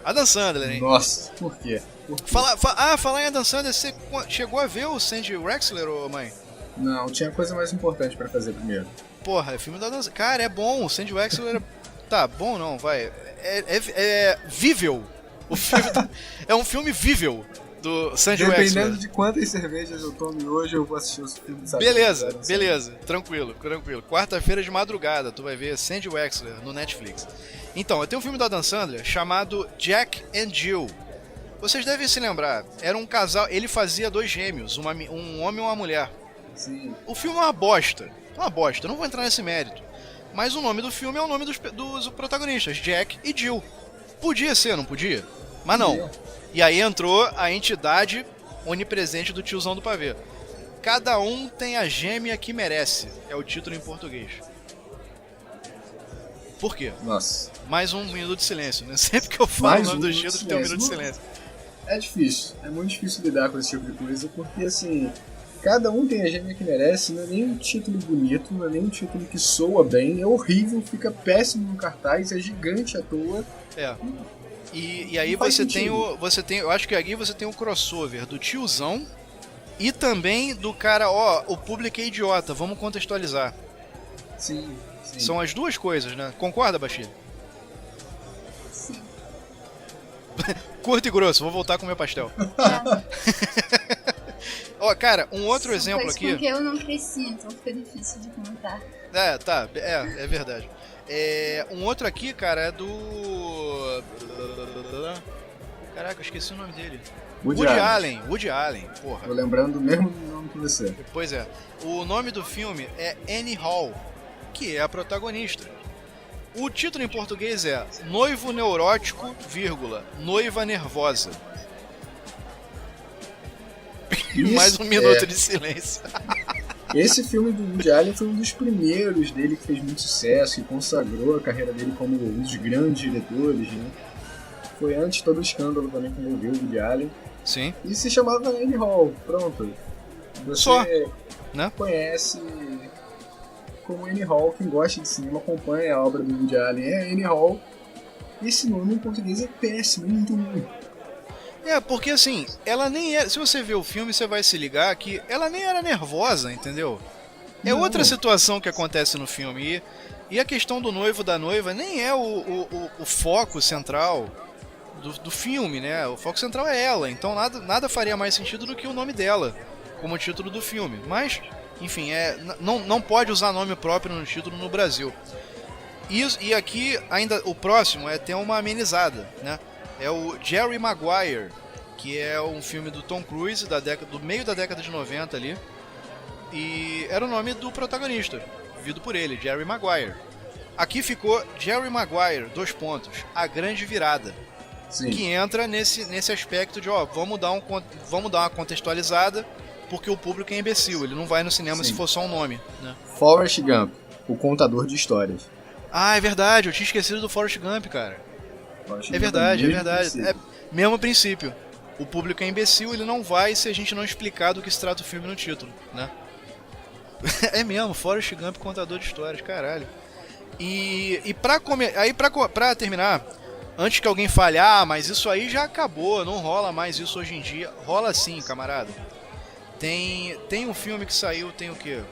Speaker 1: Adam Sandler, hein?
Speaker 2: Nossa, por quê?
Speaker 1: Falar em Adam Sandler, você chegou a ver o Sandy Wexler, ô mãe?
Speaker 2: Não, tinha coisa mais importante pra fazer primeiro.
Speaker 1: Porra, é filme da Adam Sandler. Cara, é bom, o Sandy Wexler tá, bom não, vai. É vível. O filme é um filme vível do Sandy Wexler.
Speaker 2: Dependendo de quantas cervejas eu tome hoje, eu vou assistir esse filme. Sabe?
Speaker 1: Beleza. Tranquilo. Quarta-feira de madrugada, tu vai ver Sandy Wexler no Netflix. Então, eu tenho um filme da Adam Sandler chamado Jack and Jill. Vocês devem se lembrar, era um casal, ele fazia dois gêmeos, um homem e uma mulher.
Speaker 2: Sim.
Speaker 1: O filme é uma bosta, não vou entrar nesse mérito. Mas o nome do filme é o nome dos protagonistas, Jack e Jill. Podia ser, não podia? Mas não. E aí entrou a entidade onipresente do tiozão do pavê. Cada um tem a gêmea que merece, é o título em português. Por quê?
Speaker 2: Nossa.
Speaker 1: Mais um minuto de silêncio, né? Sempre que eu falo o nome dos títulos tem um minuto de silêncio.
Speaker 2: É difícil, é muito difícil lidar com esse tipo de coisa, porque assim, cada um tem a gêmea que merece, não é nem um título bonito, não é nem um título que soa bem, é horrível, fica péssimo no cartaz, é gigante à toa.
Speaker 1: E aí você tem, eu acho que aqui você tem o crossover do tiozão e também do cara, o público é idiota, vamos contextualizar.
Speaker 2: Sim.
Speaker 1: São as duas coisas, né? Concorda, Bachille?
Speaker 3: Sim.
Speaker 1: Curto e grosso, vou voltar com o meu pastel. Cara, um outro exemplo aqui.
Speaker 3: Porque eu não cresci, então fica difícil de comentar.
Speaker 1: É verdade. Um outro aqui, cara, é do... Caraca, eu esqueci o nome dele.
Speaker 2: Woody Allen.
Speaker 1: Woody Allen, porra.
Speaker 2: Tô lembrando o mesmo nome que você.
Speaker 1: Pois é. O nome do filme é Annie Hall, que é a protagonista. O título em português é Noivo Neurótico, Noiva Nervosa. Mais um minuto de silêncio.
Speaker 2: Esse filme do Woody Allen foi um dos primeiros dele que fez muito sucesso e consagrou a carreira dele como um dos grandes diretores, né? Foi antes todo o escândalo também que envolveu o Woody Allen.
Speaker 1: Sim.
Speaker 2: E se chamava Annie Hall, pronto. Você
Speaker 1: só, né?
Speaker 2: Conhece como Annie Hall, quem gosta de cinema acompanha a obra do Woody Allen. É Annie Hall. Esse nome em português é péssimo, muito ruim.
Speaker 1: Porque assim, ela nem era. Se você ver o filme, você vai se ligar que ela nem era nervosa, entendeu? É
Speaker 2: Não.
Speaker 1: outra situação que acontece no filme. E a questão do noivo da noiva nem é o foco central do filme, né? O foco central é ela. Então nada faria mais sentido do que o nome dela como título do filme. Mas, enfim, não pode usar nome próprio no título no Brasil. E aqui, ainda o próximo tem uma amenizada, né? É o Jerry Maguire, que é um filme do Tom Cruise, do meio da década de 90 ali. E era o nome do protagonista, vivido por ele, Jerry Maguire. Aqui ficou Jerry Maguire, : A Grande Virada.
Speaker 2: Sim.
Speaker 1: Que entra nesse aspecto de, vamos dar uma contextualizada, porque o público é imbecil, ele não vai no cinema se for só um nome, né?
Speaker 2: Forrest Gump, o contador de histórias.
Speaker 1: Ah, é verdade, eu tinha esquecido do Forrest Gump, cara. É verdade. É mesmo princípio. O público é imbecil, ele não vai se a gente não explicar do que se trata o filme no título, né? É mesmo, Forrest Gump, contador de histórias, caralho. E pra terminar, antes que alguém fale, mas isso aí já acabou, não rola mais isso hoje em dia. Rola sim, camarada. Tem um filme que saiu, tem o quê?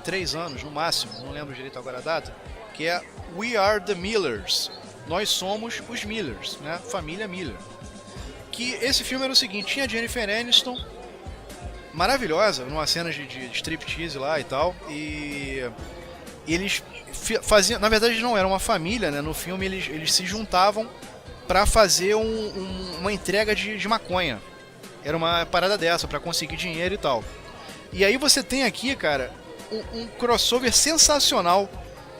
Speaker 1: 3 anos, no máximo, não lembro direito agora a data, que é We Are The Millers. Nós somos os Millers, né? Família Miller. Que esse filme era o seguinte, tinha Jennifer Aniston, maravilhosa, numa cena de striptease lá e tal, e eles faziam, na verdade não era uma família, né? No filme eles se juntavam pra fazer uma entrega de maconha. Era uma parada dessa, pra conseguir dinheiro e tal. E aí você tem aqui, cara, um crossover sensacional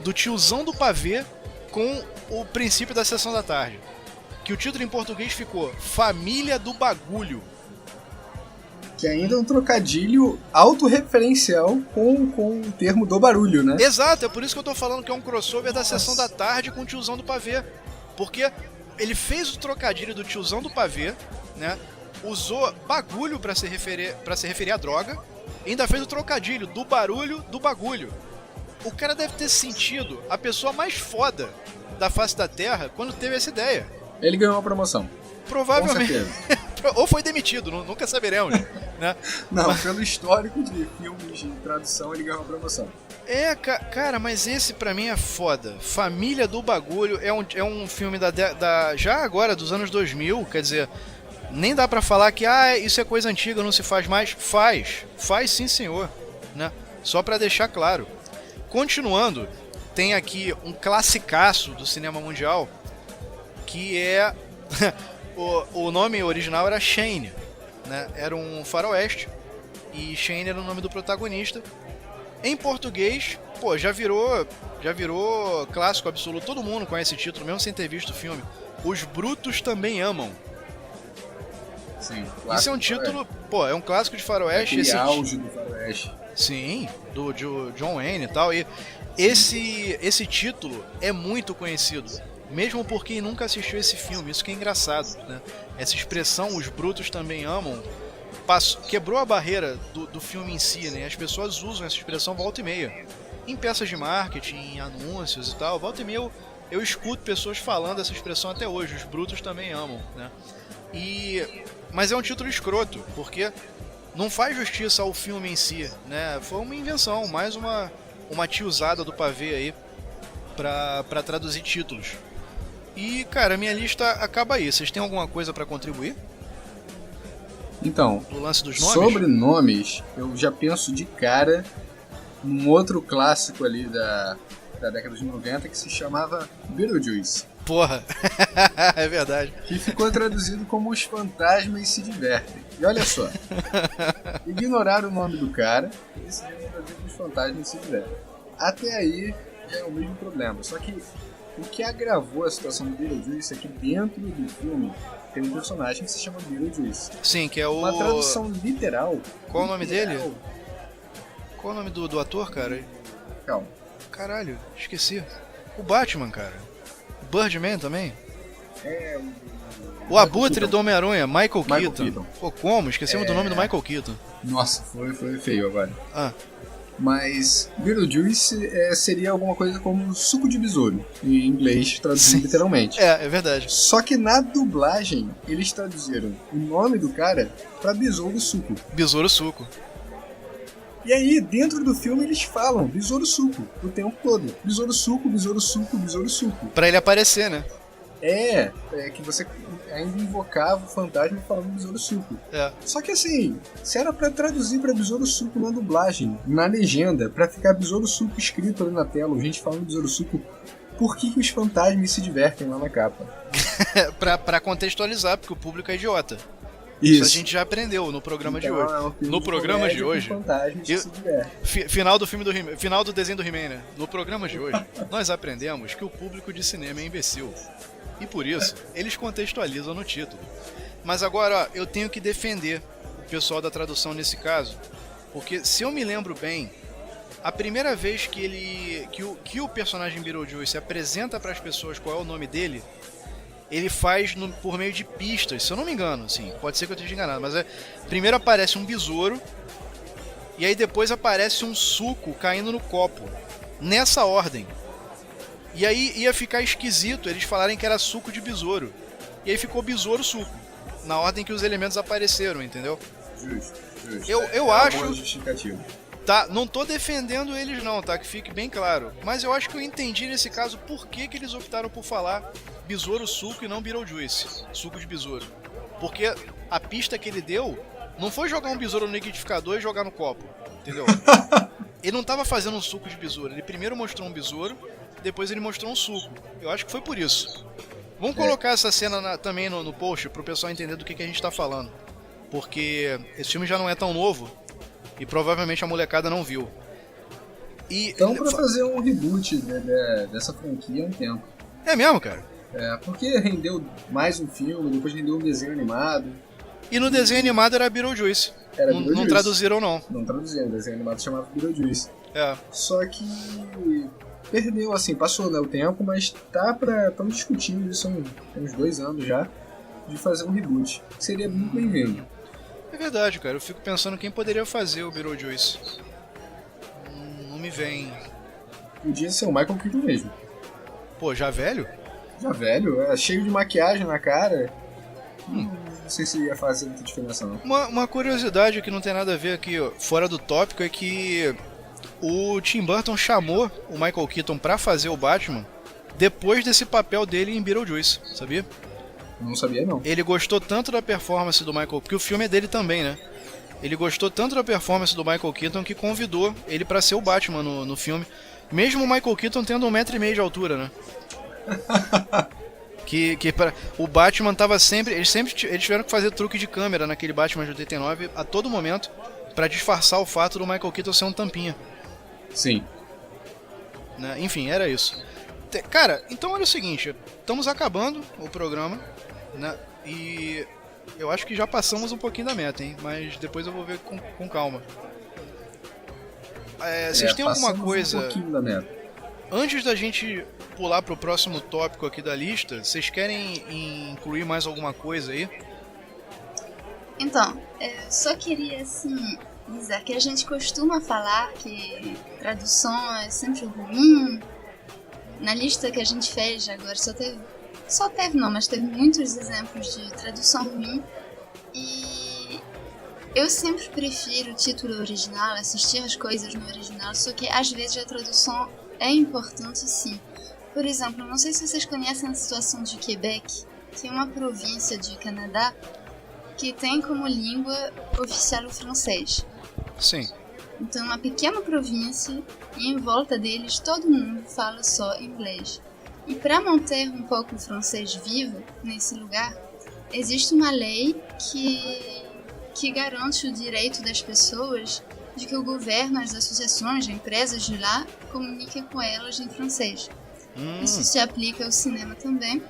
Speaker 1: do Tiozão do Pavê com o Princípio da Sessão da Tarde. Que o título em português ficou Família do Bagulho.
Speaker 2: Que ainda é um trocadilho autorreferencial com o termo do barulho, né?
Speaker 1: Exato, é por isso que eu tô falando que é um crossover da Sessão da Tarde com o Tiozão do Pavê. Porque ele fez o trocadilho do Tiozão do Pavê, né? Usou bagulho pra se referir à droga, e ainda fez o trocadilho do barulho do bagulho. O cara deve ter sentido a pessoa mais foda da face da Terra quando teve essa ideia.
Speaker 2: Ele ganhou uma promoção.
Speaker 1: Provavelmente. Ou foi demitido, nunca saberemos, né?
Speaker 2: Não, pelo histórico de filmes de tradução, ele ganhou uma promoção.
Speaker 1: Cara, mas esse pra mim é foda. Família do Bagulho é um filme já agora, dos anos 2000, quer dizer, nem dá pra falar que isso é coisa antiga, não se faz mais. Faz sim, senhor, né? Só pra deixar claro. Continuando, tem aqui um classicaço do cinema mundial, que é... o nome original era Shane, né? Era um faroeste, e Shane era o nome do protagonista. Em português, já virou clássico absoluto. Todo mundo conhece esse título, mesmo sem ter visto o filme. Os Brutos Também Amam.
Speaker 2: Sim,
Speaker 1: isso é um título, é um clássico de faroeste.
Speaker 2: Esse auge do faroeste.
Speaker 1: Sim, do John Wayne e tal. E esse título é muito conhecido, mesmo por quem nunca assistiu esse filme. Isso que é engraçado, né? Essa expressão, Os Brutos Também Amam, quebrou a barreira do filme em si, né? As pessoas usam essa expressão volta e meia. Em peças de marketing, em anúncios e tal, volta e meia eu escuto pessoas falando essa expressão até hoje, Os Brutos Também Amam, né? Mas é um título escroto, porque não faz justiça ao filme em si, né? Foi uma invenção, mais uma tiozada do pavê aí pra traduzir títulos. E, cara, minha lista acaba aí. Vocês têm alguma coisa pra contribuir?
Speaker 2: Então,
Speaker 1: do lance dos nomes?
Speaker 2: Sobre nomes, eu já penso de cara num outro clássico ali da década de 90 que se chamava Beetlejuice.
Speaker 1: Porra, é verdade.
Speaker 2: Que ficou traduzido como Os Fantasmas Se Divertem. E olha só, ignoraram o nome do cara e decidiram traduzir Os Fantasmas Se Divertem. Até aí é o mesmo problema, só que o que agravou a situação do Beetlejuice é que dentro do filme tem um personagem que se chama Beetlejuice.
Speaker 1: Sim, que é o...
Speaker 2: Uma tradução literal.
Speaker 1: Qual o nome dele? Qual o nome do ator, cara?
Speaker 2: Calma.
Speaker 1: Caralho, esqueci. O Batman, cara. O Birdman também.
Speaker 2: É
Speaker 1: o Abutre do Homem-Aranha, Michael
Speaker 2: Michael
Speaker 1: Keaton.
Speaker 2: Keaton.
Speaker 1: Pô, como? Esquecemos do nome do Michael Keaton.
Speaker 2: Nossa, foi feio agora.
Speaker 1: Ah.
Speaker 2: Mas Beetlejuice seria alguma coisa como suco de besouro, em inglês, traduzido literalmente.
Speaker 1: É verdade.
Speaker 2: Só que na dublagem, eles traduziram o nome do cara pra Besouro Suco.
Speaker 1: Besouro Suco.
Speaker 2: E aí, dentro do filme, eles falam Besouro Suco o tempo todo. Besouro Suco, Besouro Suco, Besouro Suco.
Speaker 1: Pra ele aparecer, né?
Speaker 2: É que você ainda invocava o fantasma falando Besouro Suco.
Speaker 1: É.
Speaker 2: Só que assim, se era pra traduzir pra Besouro Suco na dublagem, na legenda, pra ficar Besouro Suco escrito ali na tela, gente falando Besouro Suco, por que os fantasmas se divertem lá na capa?
Speaker 1: pra contextualizar, porque o público é idiota.
Speaker 2: Isso
Speaker 1: a gente já aprendeu no programa
Speaker 2: então,
Speaker 1: de hoje.
Speaker 2: É um filme
Speaker 1: no programa de hoje. Final do desenho do He-Man, né? No programa de hoje, nós aprendemos que o público de cinema é imbecil. E por isso, eles contextualizam no título. Mas agora, ó, eu tenho que defender o pessoal da tradução nesse caso. Porque, se eu me lembro bem, a primeira vez que o personagem Beetlejuice se apresenta para as pessoas qual é o nome dele, ele faz por meio de pistas, se eu não me engano, assim, pode ser que eu esteja enganado, mas primeiro aparece um besouro, e aí depois aparece um suco caindo no copo, nessa ordem. E aí ia ficar esquisito eles falarem que era suco de besouro, e aí ficou besouro suco, na ordem que os elementos apareceram, entendeu?
Speaker 2: Justo.
Speaker 1: Eu acho... Tá, não tô defendendo eles não, tá? Que fique bem claro. Mas eu acho que eu entendi nesse caso por que eles optaram por falar besouro suco e não Beetlejuice, suco de besouro. Porque a pista que ele deu não foi jogar um besouro no liquidificador e jogar no copo, entendeu? Ele não tava fazendo um suco de besouro, ele primeiro mostrou um besouro, depois ele mostrou um suco. Eu acho que foi por isso. Vamos colocar essa cena também no post pro pessoal entender do que a gente tá falando. Porque esse filme já não é tão novo e provavelmente a molecada não viu.
Speaker 2: Então pra fazer um reboot dessa franquia há um tempo.
Speaker 1: É mesmo, cara?
Speaker 2: Porque rendeu mais um filme, depois rendeu um desenho animado.
Speaker 1: E no desenho animado era Beetlejuice. Não traduziram não.
Speaker 2: Não traduziram, o desenho animado chamava Beetlejuice. Só que perdeu, assim, passou, né, o tempo, mas estamos discutindo isso há uns 2 anos já, de fazer um reboot. Seria muito bem-vindo.
Speaker 1: É verdade, cara. Eu fico pensando quem poderia fazer o Beetlejuice. Não me vem.
Speaker 2: Podia ser o Michael Keaton mesmo.
Speaker 1: Pô, já velho?
Speaker 2: Já velho, cheio de maquiagem na cara. Não sei se ia fazer muita diferença, não.
Speaker 1: Uma curiosidade que não tem nada a ver aqui, ó, fora do tópico, é que o Tim Burton chamou o Michael Keaton pra fazer o Batman depois desse papel dele em Beetlejuice, sabia?
Speaker 2: Não sabia, não.
Speaker 1: Ele gostou tanto da performance do Michael... Porque o filme é dele também, né? Ele gostou tanto da performance do Michael Keaton que convidou ele pra ser o Batman no filme. Mesmo o Michael Keaton tendo 1,5 m de altura, né? O Batman tava sempre... Eles tiveram que fazer truque de câmera naquele Batman de 89 a todo momento pra disfarçar o fato do Michael Keaton ser um tampinha.
Speaker 2: Sim.
Speaker 1: Né? Enfim, era isso. Cara, então olha o seguinte. Estamos acabando o programa, né? E eu acho que já passamos um pouquinho da meta, hein? Mas depois eu vou ver com calma. Vocês têm alguma coisa...
Speaker 2: um pouquinho da meta.
Speaker 1: Antes da gente pular pro próximo tópico aqui da lista, vocês querem incluir mais alguma coisa aí?
Speaker 3: Então, eu só queria, assim, dizer que a gente costuma falar que tradução é sempre ruim. Na lista que a gente fez agora mas teve muitos exemplos de tradução ruim. E eu sempre prefiro o título original, assistir as coisas no original, só que às vezes a tradução é importante sim. Por exemplo, não sei se vocês conhecem a situação de Quebec, que é uma província de Canadá que tem como língua oficial o francês.
Speaker 1: Sim.
Speaker 3: Então, uma pequena província e em volta deles todo mundo fala só inglês. E para manter um pouco o francês vivo nesse lugar, existe uma lei que garante o direito das pessoas de que o governo, as associações, as empresas de lá comuniquem com elas em francês. Isso se aplica ao cinema também.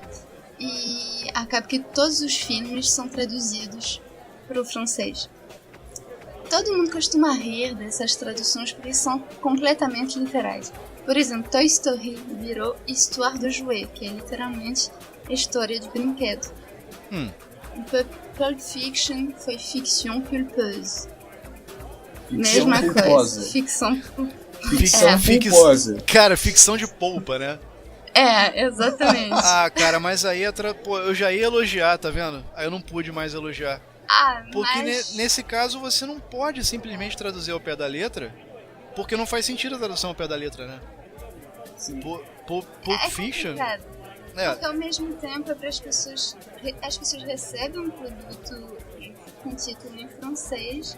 Speaker 3: E acaba que todos os filmes são traduzidos para o francês. Todo mundo costuma rir dessas traduções porque são completamente literais. Por exemplo, Toy Story virou Histoire de Jouet, que é literalmente história de brinquedo. Pulp Fiction foi Fiction Culpeuse. Mesma coisa. Ficção
Speaker 2: culposa.
Speaker 1: Cara, ficção de polpa, né?
Speaker 3: Exatamente.
Speaker 1: Cara, mas aí pô, eu já ia elogiar, tá vendo? Aí eu não pude mais elogiar. Porque nesse caso você não pode simplesmente traduzir ao pé da letra, porque não faz sentido a tradução ao pé da letra, né?
Speaker 2: Sim.
Speaker 1: Pulp Fiction.
Speaker 3: Porque ao mesmo tempo as pessoas recebem um produto com título em francês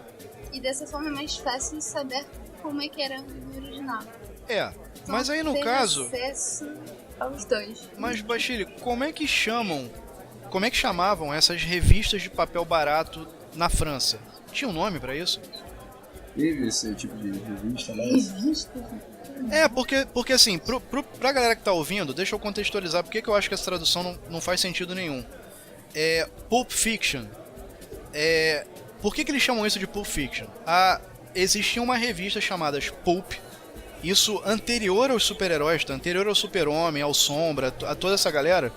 Speaker 3: e dessa forma é mais fácil saber como é que era no original.
Speaker 1: Então, mas aí no caso...
Speaker 3: acesso aos dois.
Speaker 1: Mas, Bachille, como é que chamavam essas revistas de papel barato na França? Tinha um nome pra isso?
Speaker 2: Teve esse tipo de revista lá?
Speaker 1: Porque assim, pra galera que tá ouvindo, deixa eu contextualizar porque que eu acho que essa tradução não faz sentido nenhum. Pulp Fiction. Por que eles chamam isso de Pulp Fiction? Existia uma revista chamada Pulp, isso anterior aos super-heróis, anterior ao Super-Homem, ao Sombra, a toda essa galera,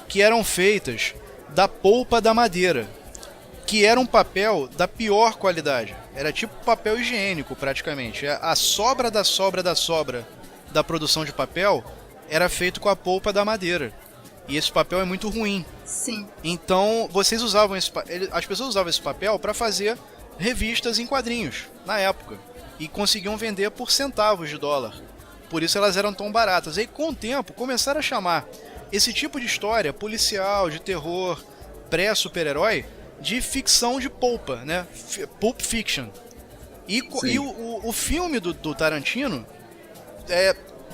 Speaker 1: que eram feitas da polpa da madeira, que era um papel da pior qualidade. Era tipo papel higiênico, praticamente. A sobra da sobra da sobra da produção de papel era feito com a polpa da madeira. E esse papel é muito ruim.
Speaker 3: Sim.
Speaker 1: Então, as pessoas usavam esse papel para fazer revistas em quadrinhos, na época. E conseguiam vender por centavos de dólar. Por isso elas eram tão baratas. E aí, com o tempo, começaram a chamar esse tipo de história policial, de terror, pré-super-herói, de ficção de polpa, né? Pulp Fiction. E o filme do Tarantino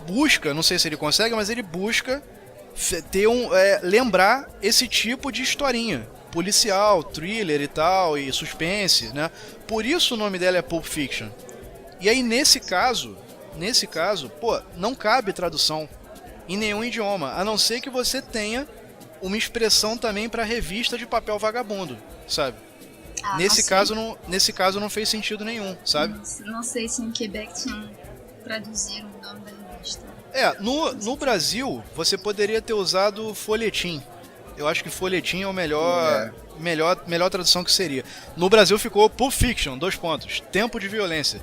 Speaker 1: busca, não sei se ele consegue, mas ele busca lembrar esse tipo de historinha policial, thriller e tal, e suspense, né? Por isso o nome dela é Pulp Fiction. E aí nesse caso, pô, não cabe tradução em nenhum idioma, a não ser que você tenha uma expressão também para revista de papel vagabundo, sabe? Nesse caso não fez sentido nenhum, sabe?
Speaker 3: Não sei se em Quebec tinham traduzido o nome da revista.
Speaker 1: No Brasil você poderia ter usado folhetim. Eu acho que folhetim é o melhor tradução que seria. No Brasil ficou Pulp Fiction, : tempo de violência.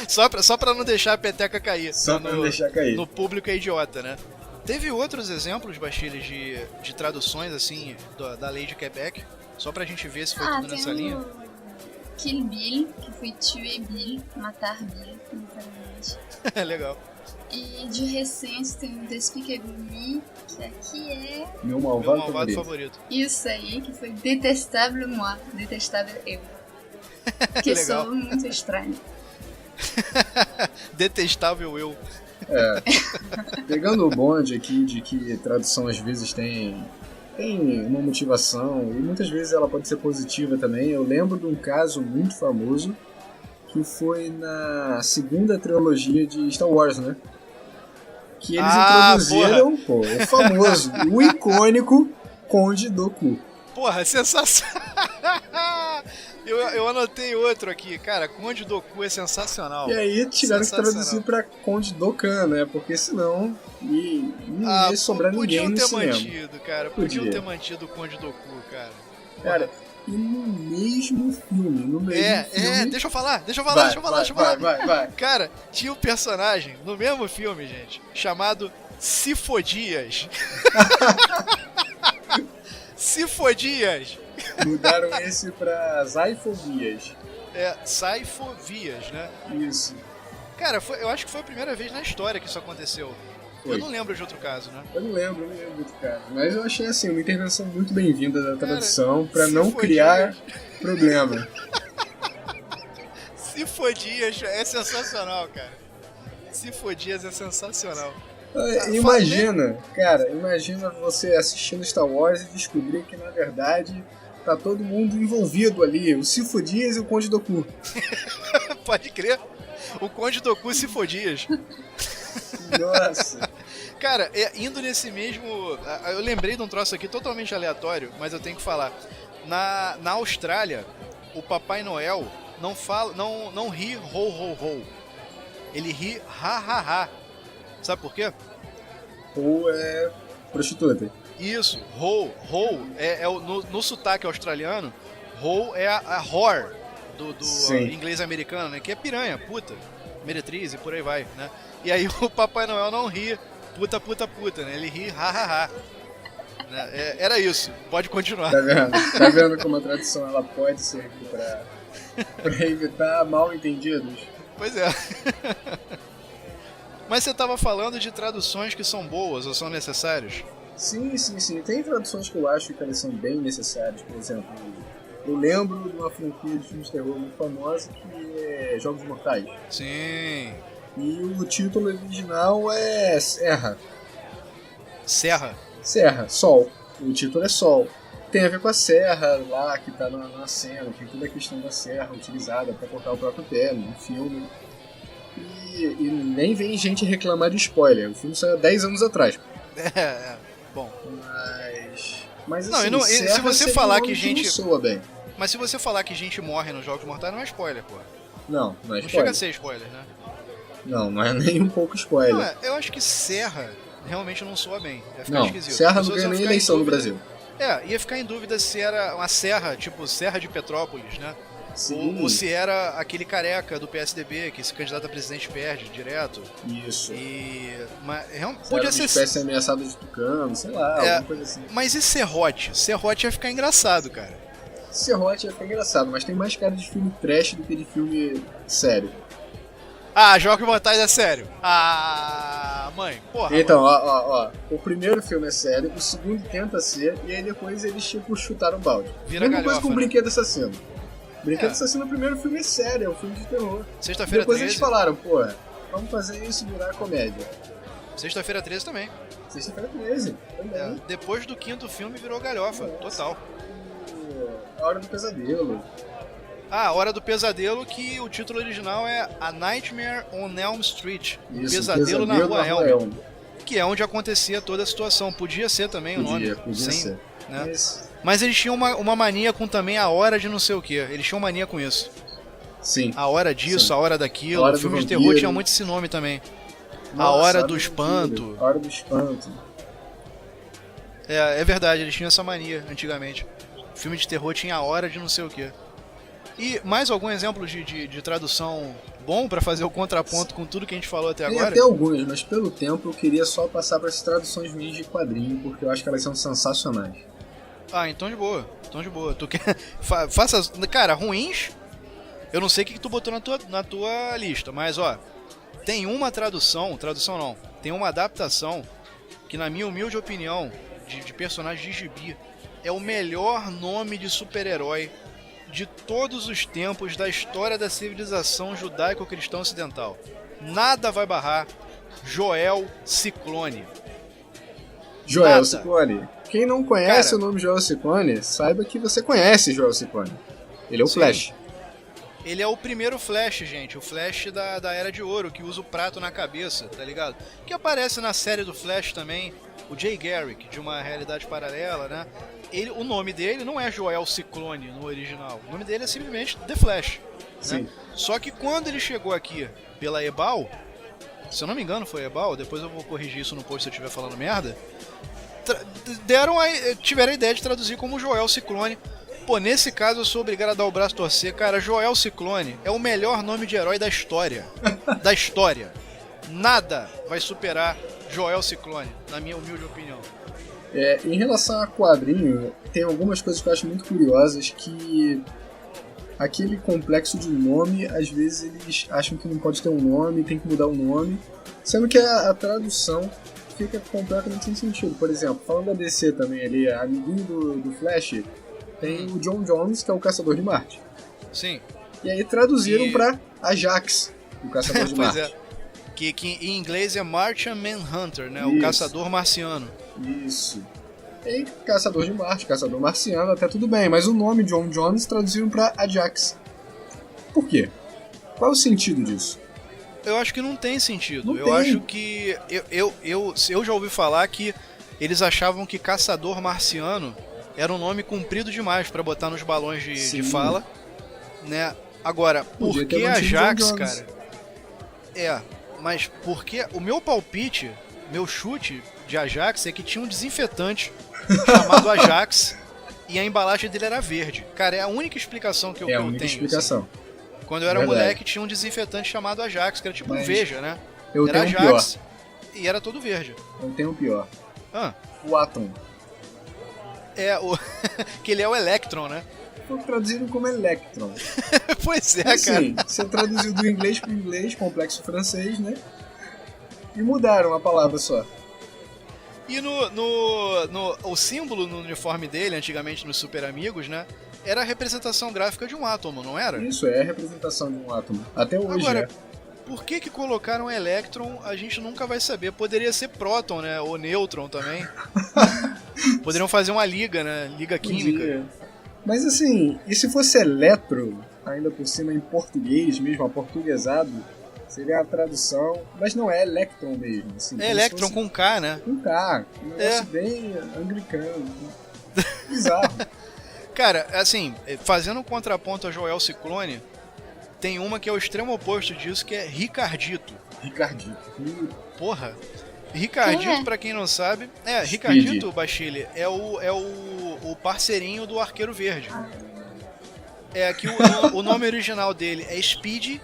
Speaker 1: Só pra não deixar a peteca cair. No público é idiota, né? Teve outros exemplos, Bachille, de traduções assim da lei de Quebec, só pra gente ver se foi tudo nessa linha.
Speaker 3: Kill Bill, que foi tuer Bill, matar Bill, literalmente.
Speaker 1: Legal.
Speaker 3: E de recente tem o Despicable Me, que aqui é...
Speaker 2: Meu malvado
Speaker 1: favorito.
Speaker 3: Isso aí, que foi Detestable Moi, Detestável Eu. Que sou muito estranho.
Speaker 1: Detestável Eu.
Speaker 2: Pegando o bonde aqui de que tradução às vezes tem uma motivação e muitas vezes ela pode ser positiva também. Eu lembro de um caso muito famoso que foi na segunda trilogia de Star Wars, né? Que eles introduziram o famoso, o icônico Conde Dooku.
Speaker 1: Porra, sensacional! Eu anotei outro aqui, cara, Conde Dooku é sensacional.
Speaker 2: E aí tiveram que traduzir pra Conde Dokkan, né? Porque senão não ia sobrar ninguém no cinema.
Speaker 1: Podiam ter mantido o Conde Dooku, cara.
Speaker 2: Cara, e no mesmo filme,
Speaker 1: deixa eu falar.
Speaker 2: Vai.
Speaker 1: Cara, tinha um personagem no mesmo filme, gente, chamado Sifo-Dyas. Sifo-Dyas.
Speaker 2: Mudaram esse pra Saifovias.
Speaker 1: Saifovias, né?
Speaker 2: Isso.
Speaker 1: Cara, eu acho que foi a primeira vez na história que isso aconteceu.
Speaker 2: Foi.
Speaker 1: Eu não lembro de outro caso, né?
Speaker 2: Eu não lembro de outro caso. Mas eu achei assim, uma intervenção muito bem-vinda da tradução pra não criar problema.
Speaker 1: Sifo-Dyas é sensacional, cara. Sifo-Dyas é sensacional.
Speaker 2: Imagina, cara, imagina você assistindo Star Wars e descobrir que, na verdade, tá todo mundo envolvido ali. O Sifo-Dyas e o Conde Dooku.
Speaker 1: Pode crer. O Conde Dooku Sifo-Dyas.
Speaker 2: Nossa.
Speaker 1: Cara, indo nesse mesmo... Eu lembrei de um troço aqui totalmente aleatório, mas eu tenho que falar. Na Austrália, o Papai Noel não ri ho ho ho. Ele ri ha ha ha. Sabe por quê?
Speaker 2: Ou é prostituta.
Speaker 1: Isso, ho no sotaque australiano, ho é a whore do inglês americano, né? Que é piranha, puta, meretriz e por aí vai, né? E aí o Papai Noel não ri puta, né? Ele ri ha ha ha. Né? Era isso, pode continuar.
Speaker 2: Tá vendo como a tradução ela pode servir pra evitar mal entendidos?
Speaker 1: Pois é. Mas você tava falando de traduções que são boas ou são necessárias?
Speaker 2: Sim. Tem traduções que eu acho que elas são bem necessárias. Por exemplo, eu lembro de uma franquia de filmes de terror muito famosa que é Jogos Mortais.
Speaker 1: Sim.
Speaker 2: E o título original é Serra. Sol. O título é Sol. Tem a ver com a serra lá que tá na cena, tem toda a questão da serra utilizada para cortar o próprio pé no filme. E nem vem gente reclamar de spoiler. O filme saiu há 10 anos atrás.
Speaker 1: Bom.
Speaker 2: Mas
Speaker 1: não,
Speaker 2: assim,
Speaker 1: se você falar que gente.
Speaker 2: Não soa bem.
Speaker 1: Mas se você falar que gente morre nos Jogos Mortais, não é spoiler, pô.
Speaker 2: Não é spoiler.
Speaker 1: Não chega a ser spoiler, né?
Speaker 2: Não é nem um pouco spoiler.
Speaker 1: Não, eu acho que serra realmente não soa bem. Ia ficar
Speaker 2: não,
Speaker 1: esquisito.
Speaker 2: Serra não ganha nem eleição no Brasil.
Speaker 1: Ia ficar em dúvida se era uma serra, tipo Serra de Petrópolis, né?
Speaker 2: Sim.
Speaker 1: Ou se era aquele careca do PSDB que se candidato a presidente perde direto.
Speaker 2: Isso.
Speaker 1: Mas podia ser.
Speaker 2: Espécie ameaçada de tucano, sei lá, alguma coisa assim.
Speaker 1: Mas e Serrote? Serrote ia ficar engraçado, cara.
Speaker 2: Serrote ia ficar engraçado, mas tem mais cara de filme trash do que de filme sério.
Speaker 1: Jogos Mortais é sério. Mãe, porra.
Speaker 2: Então, ó. O primeiro filme é sério, o segundo tenta ser, e aí depois eles tipo chutaram o balde.
Speaker 1: Vira
Speaker 2: mesma coisa com o
Speaker 1: né?
Speaker 2: Brinquedo Assassino. Brinquedo Assassino, o primeiro filme é sério, é um filme de terror.
Speaker 1: Sexta-feira 13.
Speaker 2: Depois eles falaram, porra, vamos fazer isso virar comédia.
Speaker 1: Sexta-feira 13 também.
Speaker 2: Sexta-feira 13, também.
Speaker 1: Depois do quinto filme virou galhofa, total.
Speaker 2: A Hora do Pesadelo.
Speaker 1: A Hora do Pesadelo, que o título original é A Nightmare on Elm Street.
Speaker 2: Isso,
Speaker 1: Pesadelo na Rua Elm. Que é onde acontecia toda a situação. Podia ser também o nome.
Speaker 2: Podia ser.
Speaker 1: Né? Mas eles tinham uma mania com também a hora de não sei o que. Eles tinham mania com isso.
Speaker 2: Sim.
Speaker 1: A hora disso,
Speaker 2: sim.
Speaker 1: A hora daquilo.
Speaker 2: Hora
Speaker 1: o filme
Speaker 2: do
Speaker 1: de terror
Speaker 2: vampiro.
Speaker 1: tinha muito esse nome também.
Speaker 2: Nossa,
Speaker 1: A Hora do Espanto.
Speaker 2: A Hora do Espanto.
Speaker 1: É verdade, eles tinham essa mania antigamente. O filme de terror tinha a hora de não sei o que. E mais algum exemplo de tradução bom pra fazer o contraponto com tudo que a gente falou até agora?
Speaker 2: Tem até alguns, mas pelo tempo eu queria só passar para as traduções ruins de quadrinho, porque eu acho que elas são sensacionais.
Speaker 1: Então de boa. Tu quer... Faça... Cara, ruins... Eu não sei o que tu botou na tua lista, mas ó... Tem uma tradução não. Tem uma adaptação que, na minha humilde opinião, de personagem de gibi, é o melhor nome de super-herói de todos os tempos da história da civilização judaico-cristã ocidental. Nada vai barrar Joel Ciclone.
Speaker 2: Joel Ciclone. Quem não conhece o nome Joel Ciclone, saiba que você conhece Joel Ciclone. Ele é o Flash.
Speaker 1: Ele é o primeiro Flash, gente. O Flash da Era de Ouro, que usa o prato na cabeça, tá ligado? Que aparece na série do Flash também, o Jay Garrick, de uma realidade paralela, né? O nome dele não é Joel Ciclone no original. O nome dele é simplesmente The Flash.
Speaker 2: Sim.
Speaker 1: Né? Só que quando ele chegou aqui pela Ebal, se eu não me engano foi Ebal, depois eu vou corrigir isso no post se eu estiver falando merda, tiveram a ideia de traduzir como Joel Ciclone. Pô, nesse caso eu sou obrigado a dar o braço a torcer. Cara, Joel Ciclone é o melhor nome de herói da história. Da história. Nada vai superar Joel Ciclone, na minha humilde opinião.
Speaker 2: Em relação a quadrinho, tem algumas coisas que eu acho muito curiosas, que aquele complexo de nome, às vezes eles acham que não pode ter um nome, tem que mudar o nome, sendo que a tradução fica completamente sem sentido. Por exemplo, falando da DC também ali, amiguinho do Flash, tem o John Jones, que é o Caçador de Marte.
Speaker 1: Sim.
Speaker 2: E aí traduziram pra Ajax, o Caçador de Marte.
Speaker 1: Que em inglês é Martian Manhunter, né? O
Speaker 2: Isso.
Speaker 1: caçador marciano.
Speaker 2: Isso. E Caçador de Marte, Caçador Marciano, até tudo bem, mas o nome John Jones traduziram pra Ajax. Por quê? Qual é o sentido disso?
Speaker 1: Eu acho que não tem sentido.
Speaker 2: Não
Speaker 1: eu
Speaker 2: tem.
Speaker 1: acho que... Eu já ouvi falar que eles achavam que caçador marciano era um nome comprido demais pra botar nos balões de
Speaker 2: Sim.
Speaker 1: fala, né? Agora,
Speaker 2: Podia
Speaker 1: por
Speaker 2: ter
Speaker 1: que
Speaker 2: mantido
Speaker 1: Ajax,
Speaker 2: John Jones.
Speaker 1: cara? Mas porque o meu palpite, meu chute de Ajax é que tinha um desinfetante chamado Ajax e a embalagem dele era verde. Cara, é a única explicação que eu
Speaker 2: É a
Speaker 1: tenho.
Speaker 2: única explicação.
Speaker 1: Assim. Quando eu era
Speaker 2: Verdade.
Speaker 1: moleque, tinha um desinfetante chamado Ajax, que era tipo um
Speaker 2: Mas
Speaker 1: Veja, né?
Speaker 2: Eu
Speaker 1: Era
Speaker 2: tenho um
Speaker 1: Ajax e era todo verde.
Speaker 2: pior. Eu tenho um pior.
Speaker 1: Ah,
Speaker 2: O Atom.
Speaker 1: que ele é o Electron, né?
Speaker 2: Foi traduzido como Electron.
Speaker 1: Pois é, cara.
Speaker 2: Assim, você traduziu do inglês para o inglês, complexo francês, né? E mudaram a palavra só.
Speaker 1: E o símbolo no uniforme dele, antigamente nos Super Amigos, né? Era a representação gráfica de um átomo, não era?
Speaker 2: Isso é a representação de um átomo. Até hoje
Speaker 1: Agora, por que colocaram Electron, a gente nunca vai saber. Poderia ser Próton, né? Ou Nêutron também. Poderiam fazer uma liga, né? Liga química.
Speaker 2: Podia. Mas assim, e se fosse Eletro, ainda por cima em português mesmo, aportuguesado, seria a tradução, mas não é Electron mesmo. Assim,
Speaker 1: É Electron com K, né?
Speaker 2: com K, um negócio bem anglicano. Bizarro.
Speaker 1: Cara, assim, fazendo um contraponto a Joel Ciclone, tem uma que é o extremo oposto disso, que é Ricardito.
Speaker 2: Ricardito.
Speaker 1: Porra. Ricardito,
Speaker 3: Quem é?
Speaker 1: pra quem não sabe,
Speaker 2: Speed.
Speaker 1: Ricardito, Bachille, é o parceirinho do Arqueiro Verde. É que o nome original dele é Speed,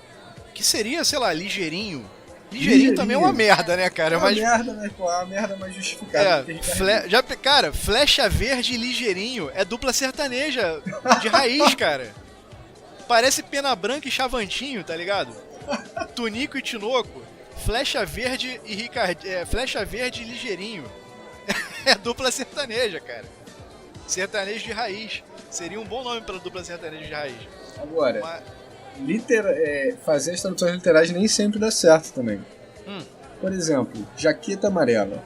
Speaker 1: que seria, sei lá, ligeirinho. Ligeirinho também é uma merda, né, cara?
Speaker 2: É uma merda, mas pô, é uma merda mais justificada. que Ricardito.
Speaker 1: Cara, Flecha Verde e Ligeirinho é dupla sertaneja de raiz, cara. Parece Pena Branca e Chavantinho, tá ligado? Tunico e Tinoco. Flecha Verde e Flecha Verde e Ligeirinho. É dupla sertaneja, cara. Sertanejo de raiz. Seria um bom nome pra dupla sertaneja de raiz.
Speaker 2: Agora,
Speaker 1: Mas-
Speaker 2: fazer as traduções literais nem sempre dá certo também.
Speaker 1: Hum.
Speaker 2: Por exemplo, Jaqueta Amarela,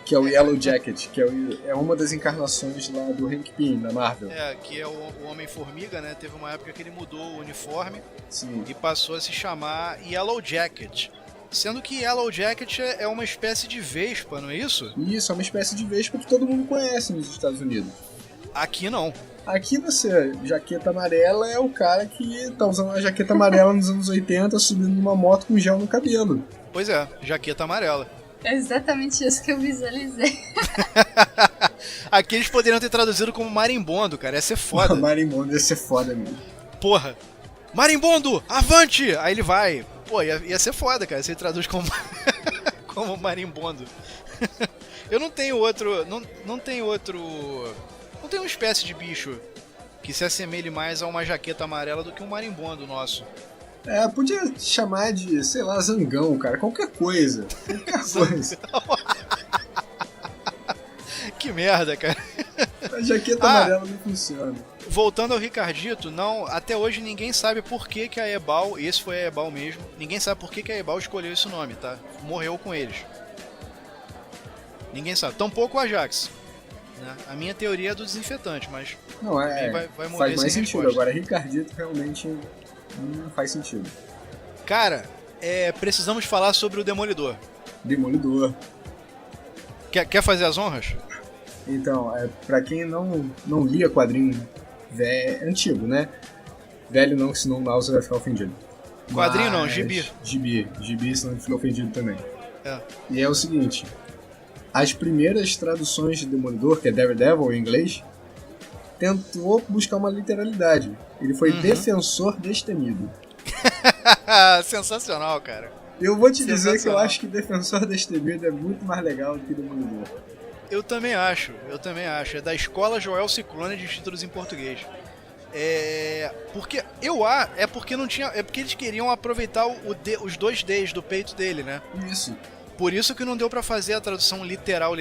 Speaker 2: que é o Yellow Jacket, que é uma das encarnações lá do Hank Pym, da Marvel.
Speaker 1: Que é o Homem-Formiga, né? Teve uma época que ele mudou o uniforme
Speaker 2: Sim.
Speaker 1: e passou a se chamar Yellow Jacket. Sendo que Yellow Jacket é uma espécie de vespa, não é isso?
Speaker 2: E isso é uma espécie de vespa que todo mundo conhece nos Estados Unidos.
Speaker 1: Aqui não.
Speaker 2: Aqui você, jaqueta amarela é o cara que tá usando uma jaqueta amarela nos anos 80, subindo numa moto com gel no cabelo.
Speaker 1: Pois é, jaqueta amarela.
Speaker 3: É exatamente isso que eu visualizei.
Speaker 1: Aqui eles poderiam ter traduzido como marimbondo, cara. Ia ser foda.
Speaker 2: Marimbondo ia ser foda mesmo.
Speaker 1: Porra. Marimbondo, avante! Aí ele vai. Pô, ia ser foda, cara. Se ele traduz como, como marimbondo. Eu não tenho outro... Não tem outro... Não tem uma espécie de bicho que se assemelhe mais a uma jaqueta amarela do que um marimbondo nosso.
Speaker 2: Podia chamar de, sei lá, zangão, cara. Qualquer coisa. Qualquer coisa.
Speaker 1: Que merda, cara.
Speaker 2: A jaqueta amarela não funciona.
Speaker 1: Voltando ao Ricardito, não, até hoje ninguém sabe por que a Ebal, esse foi a Ebal mesmo, ninguém sabe por que a Ebal escolheu esse nome, tá? Morreu com eles. Ninguém sabe. Tampouco o Ajax. Né? A minha teoria é do desinfetante, mas
Speaker 2: Não,
Speaker 1: vai morrer
Speaker 2: faz mais
Speaker 1: sem
Speaker 2: sentido.
Speaker 1: resposta.
Speaker 2: Agora, Ricardito realmente não faz sentido.
Speaker 1: Cara, precisamos falar sobre o Demolidor.
Speaker 2: Demolidor.
Speaker 1: Quer fazer as honras?
Speaker 2: Então, pra quem não lia quadrinho antigo, né? Velho não, que senão o Náusea vai ficar ofendido.
Speaker 1: Quadrinho não,
Speaker 2: Mas-
Speaker 1: gibi.
Speaker 2: Gibi, senão ele fica ofendido também.
Speaker 1: É.
Speaker 2: E é o seguinte, as primeiras traduções de Demolidor, que é Daredevil em inglês, tentou buscar uma literalidade. Ele foi defensor destemido.
Speaker 1: Sensacional, cara.
Speaker 2: Eu vou te dizer que eu
Speaker 1: Sensacional.
Speaker 2: acho que Defensor Destemido é muito mais legal do que Demolidor.
Speaker 1: Eu também acho. É da Escola Joel Ciclone de títulos em português. Porque não tinha. É porque eles queriam aproveitar os dois Ds do peito dele, né?
Speaker 2: Isso.
Speaker 1: Por isso que não deu pra fazer a tradução literal,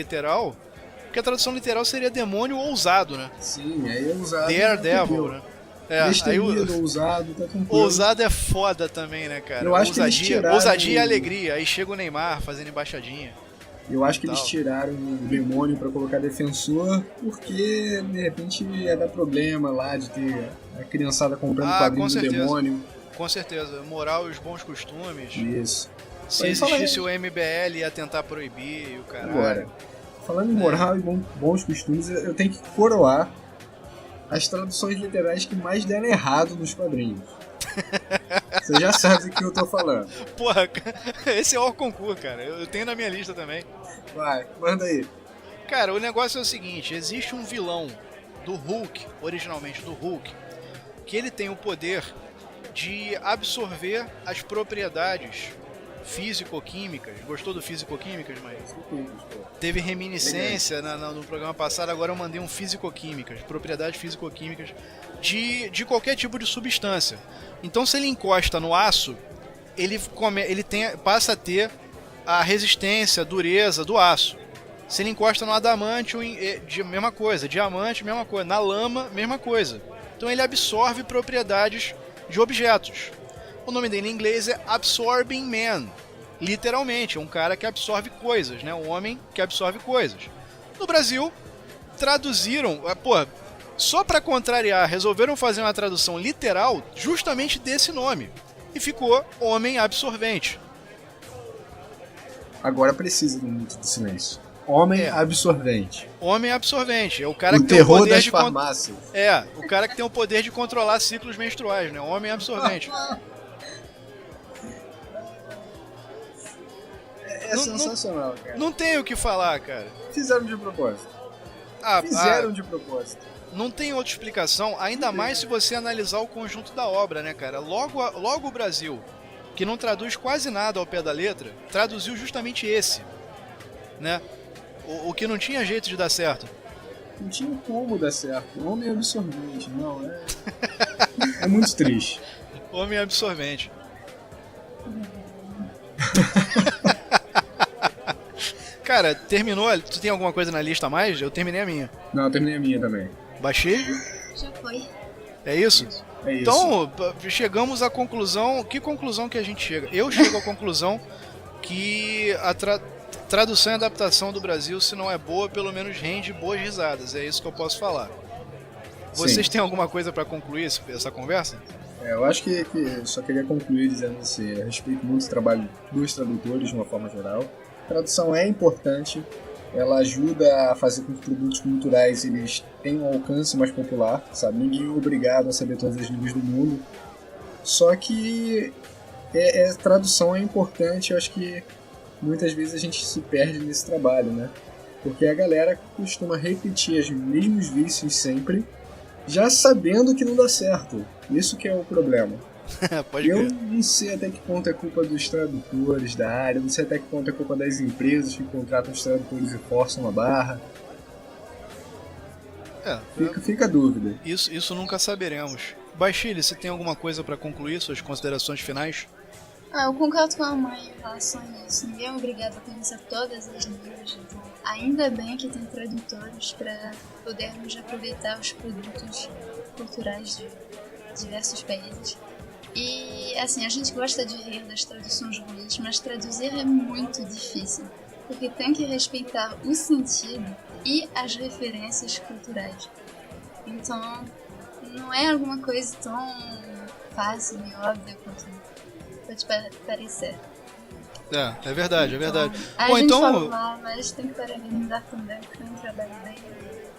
Speaker 1: porque a tradução literal seria demônio ousado, né?
Speaker 2: Sim, aí é usado.
Speaker 1: Daredevil, né?
Speaker 2: Destemido, ousado, tá tranquilo.
Speaker 1: Ousado é foda também, né, cara?
Speaker 2: Eu acho que eles tiraram...
Speaker 1: Ousadia e alegria. Aí chega o Neymar fazendo embaixadinha.
Speaker 2: Eu acho que eles tiraram o demônio pra colocar defensor, porque de repente ia dar problema lá de ter a criançada comprando quadrinho do demônio.
Speaker 1: Com certeza. Moral e os bons costumes.
Speaker 2: Isso.
Speaker 1: Se existisse o MBL, ia tentar proibir e o caralho. Agora,
Speaker 2: falando em moral e bons costumes, eu tenho que coroar as traduções literais que mais deram errado nos quadrinhos. Você já sabe do que eu tô falando.
Speaker 1: Porra, esse é o concurso, cara. Eu tenho na minha lista também.
Speaker 2: Vai, manda aí.
Speaker 1: Cara, o negócio é o seguinte: existe um vilão do Hulk, originalmente do Hulk, que ele tem o poder de absorver as propriedades físico-químicas. Gostou do físico-químicas, mas teve reminiscência no programa passado. Agora eu mandei um físico-químicas, propriedades físico-químicas de qualquer tipo de substância. Então, se ele encosta no aço, ele passa a ter a resistência, a dureza do aço. Se ele encosta no adamante, mesma coisa. Diamante, mesma coisa. Na lama, mesma coisa. Então ele absorve propriedades de objetos. O nome dele em inglês é Absorbing Man. Literalmente, é um cara que absorve coisas, né? Um homem que absorve coisas. No Brasil, traduziram... só para contrariar, resolveram fazer uma tradução literal justamente desse nome. E ficou Homem Absorvente.
Speaker 2: Agora precisa de um minuto de silêncio. Homem absorvente.
Speaker 1: Homem absorvente. É o cara que
Speaker 2: tem o poder de farmácias.
Speaker 1: O cara que tem o poder de controlar ciclos menstruais, né? Homem absorvente.
Speaker 2: É sensacional, cara.
Speaker 1: Não tem o que falar, cara.
Speaker 2: Fizeram de propósito. De propósito.
Speaker 1: Não tem outra explicação, ainda mais se você analisar o conjunto da obra, né, cara? Logo o Brasil, que não traduz quase nada ao pé da letra, traduziu justamente esse, né? O que não tinha jeito de dar certo.
Speaker 2: Não tinha como dar certo. Homem absorvente, não, é muito triste.
Speaker 1: Homem absorvente. Cara, terminou? Tu tem alguma coisa na lista a mais? Eu terminei a minha.
Speaker 2: Não, eu terminei a minha também.
Speaker 1: Baixei?
Speaker 3: Já foi.
Speaker 1: É isso?
Speaker 2: É isso.
Speaker 1: Então, chegamos à conclusão... Que conclusão que a gente chega? Eu chego à conclusão que a tradução e adaptação do Brasil, se não é boa, pelo menos rende boas risadas. É isso que eu posso falar. Vocês têm alguma coisa para concluir essa conversa?
Speaker 2: Eu acho que só queria concluir dizendo assim, eu respeito muito o trabalho dos tradutores de uma forma geral. A tradução é importante, ela ajuda a fazer com que produtos culturais eles tenham um alcance mais popular, sabe? Ninguém é obrigado a saber todas as línguas do mundo. Só que tradução é importante, eu acho que muitas vezes a gente se perde nesse trabalho, né? Porque a galera costuma repetir os mesmos vícios sempre, já sabendo que não dá certo. Isso que é o problema. Eu não sei até que ponto é culpa dos tradutores da área, não sei até que ponto é culpa das empresas que contratam os tradutores e forçam a barra. Fica a dúvida.
Speaker 1: Isso nunca saberemos. Baixile, você tem alguma coisa para concluir, suas considerações finais?
Speaker 3: Eu concordo com a mãe em relação a isso. Ninguém é obrigado a conhecer todas as línguas. Então, ainda bem que tem tradutores para podermos aproveitar os produtos culturais de diversos países. E assim, a gente gosta de rir das traduções ruins, mas traduzir é muito difícil, porque tem que respeitar o sentido e as referências culturais. Então, não é alguma coisa tão fácil e óbvia quanto pode parecer.
Speaker 1: É verdade, é verdade.
Speaker 3: A gente fala mal, mas tem que parabenizar também, porque é um trabalho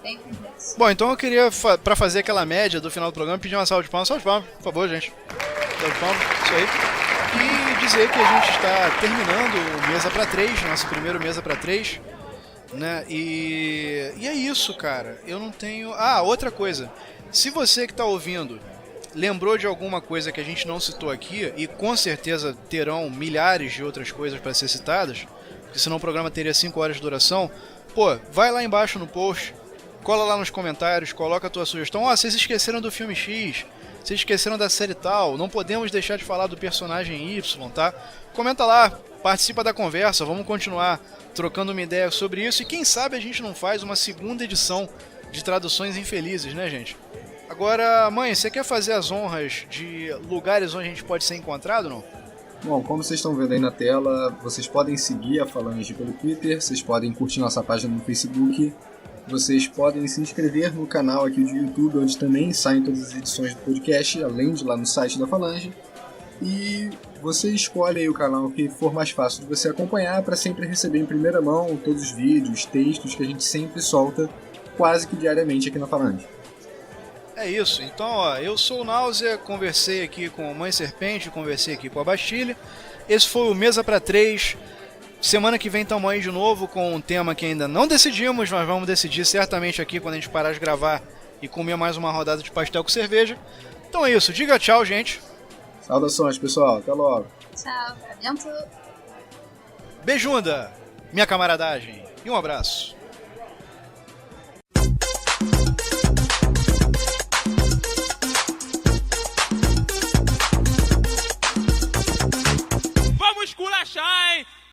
Speaker 3: bem complexo.
Speaker 1: Bom, então eu queria, pra fazer aquela média do final do programa, pedir uma salva de palmas. Salva de palmas, por favor, gente. Salva de palmas, isso aí. E dizer que a gente está terminando o Mesa pra 3, nosso primeiro Mesa pra 3, né? E é isso, cara. Eu não tenho... outra coisa. Se você que tá ouvindo lembrou de alguma coisa que a gente não citou aqui, e com certeza terão milhares de outras coisas para ser citadas, porque senão o programa teria 5 horas de duração, vai lá embaixo no post, cola lá nos comentários, coloca a tua sugestão. Vocês esqueceram do filme X, vocês esqueceram da série tal, não podemos deixar de falar do personagem Y, tá? Comenta lá, participa da conversa, vamos continuar trocando uma ideia sobre isso, e quem sabe a gente não faz uma segunda edição de Traduções Infelizes, né, gente? Agora, mãe, você quer fazer as honras de lugares onde a gente pode ser encontrado, não?
Speaker 2: Bom, como vocês estão vendo aí na tela, vocês podem seguir a Falange pelo Twitter, vocês podem curtir nossa página no Facebook, vocês podem se inscrever no canal aqui do YouTube, onde também saem todas as edições do podcast, além de lá no site da Falange. E você escolhe aí o canal que for mais fácil de você acompanhar para sempre receber em primeira mão todos os vídeos, textos que a gente sempre solta quase que diariamente aqui na Falange.
Speaker 1: É isso, então ó, eu sou o Náusea, conversei aqui com a Mãe Serpente, conversei aqui com a Bastilha. Esse foi o Mesa pra 3. Semana que vem estamos aí de novo com um tema que ainda não decidimos, mas vamos decidir certamente aqui quando a gente parar de gravar e comer mais uma rodada de pastel com cerveja. Então é isso, diga tchau, gente.
Speaker 2: Saudações, pessoal, até logo.
Speaker 3: Tchau, pra dentro.
Speaker 1: Beijunda, minha camaradagem, e um abraço.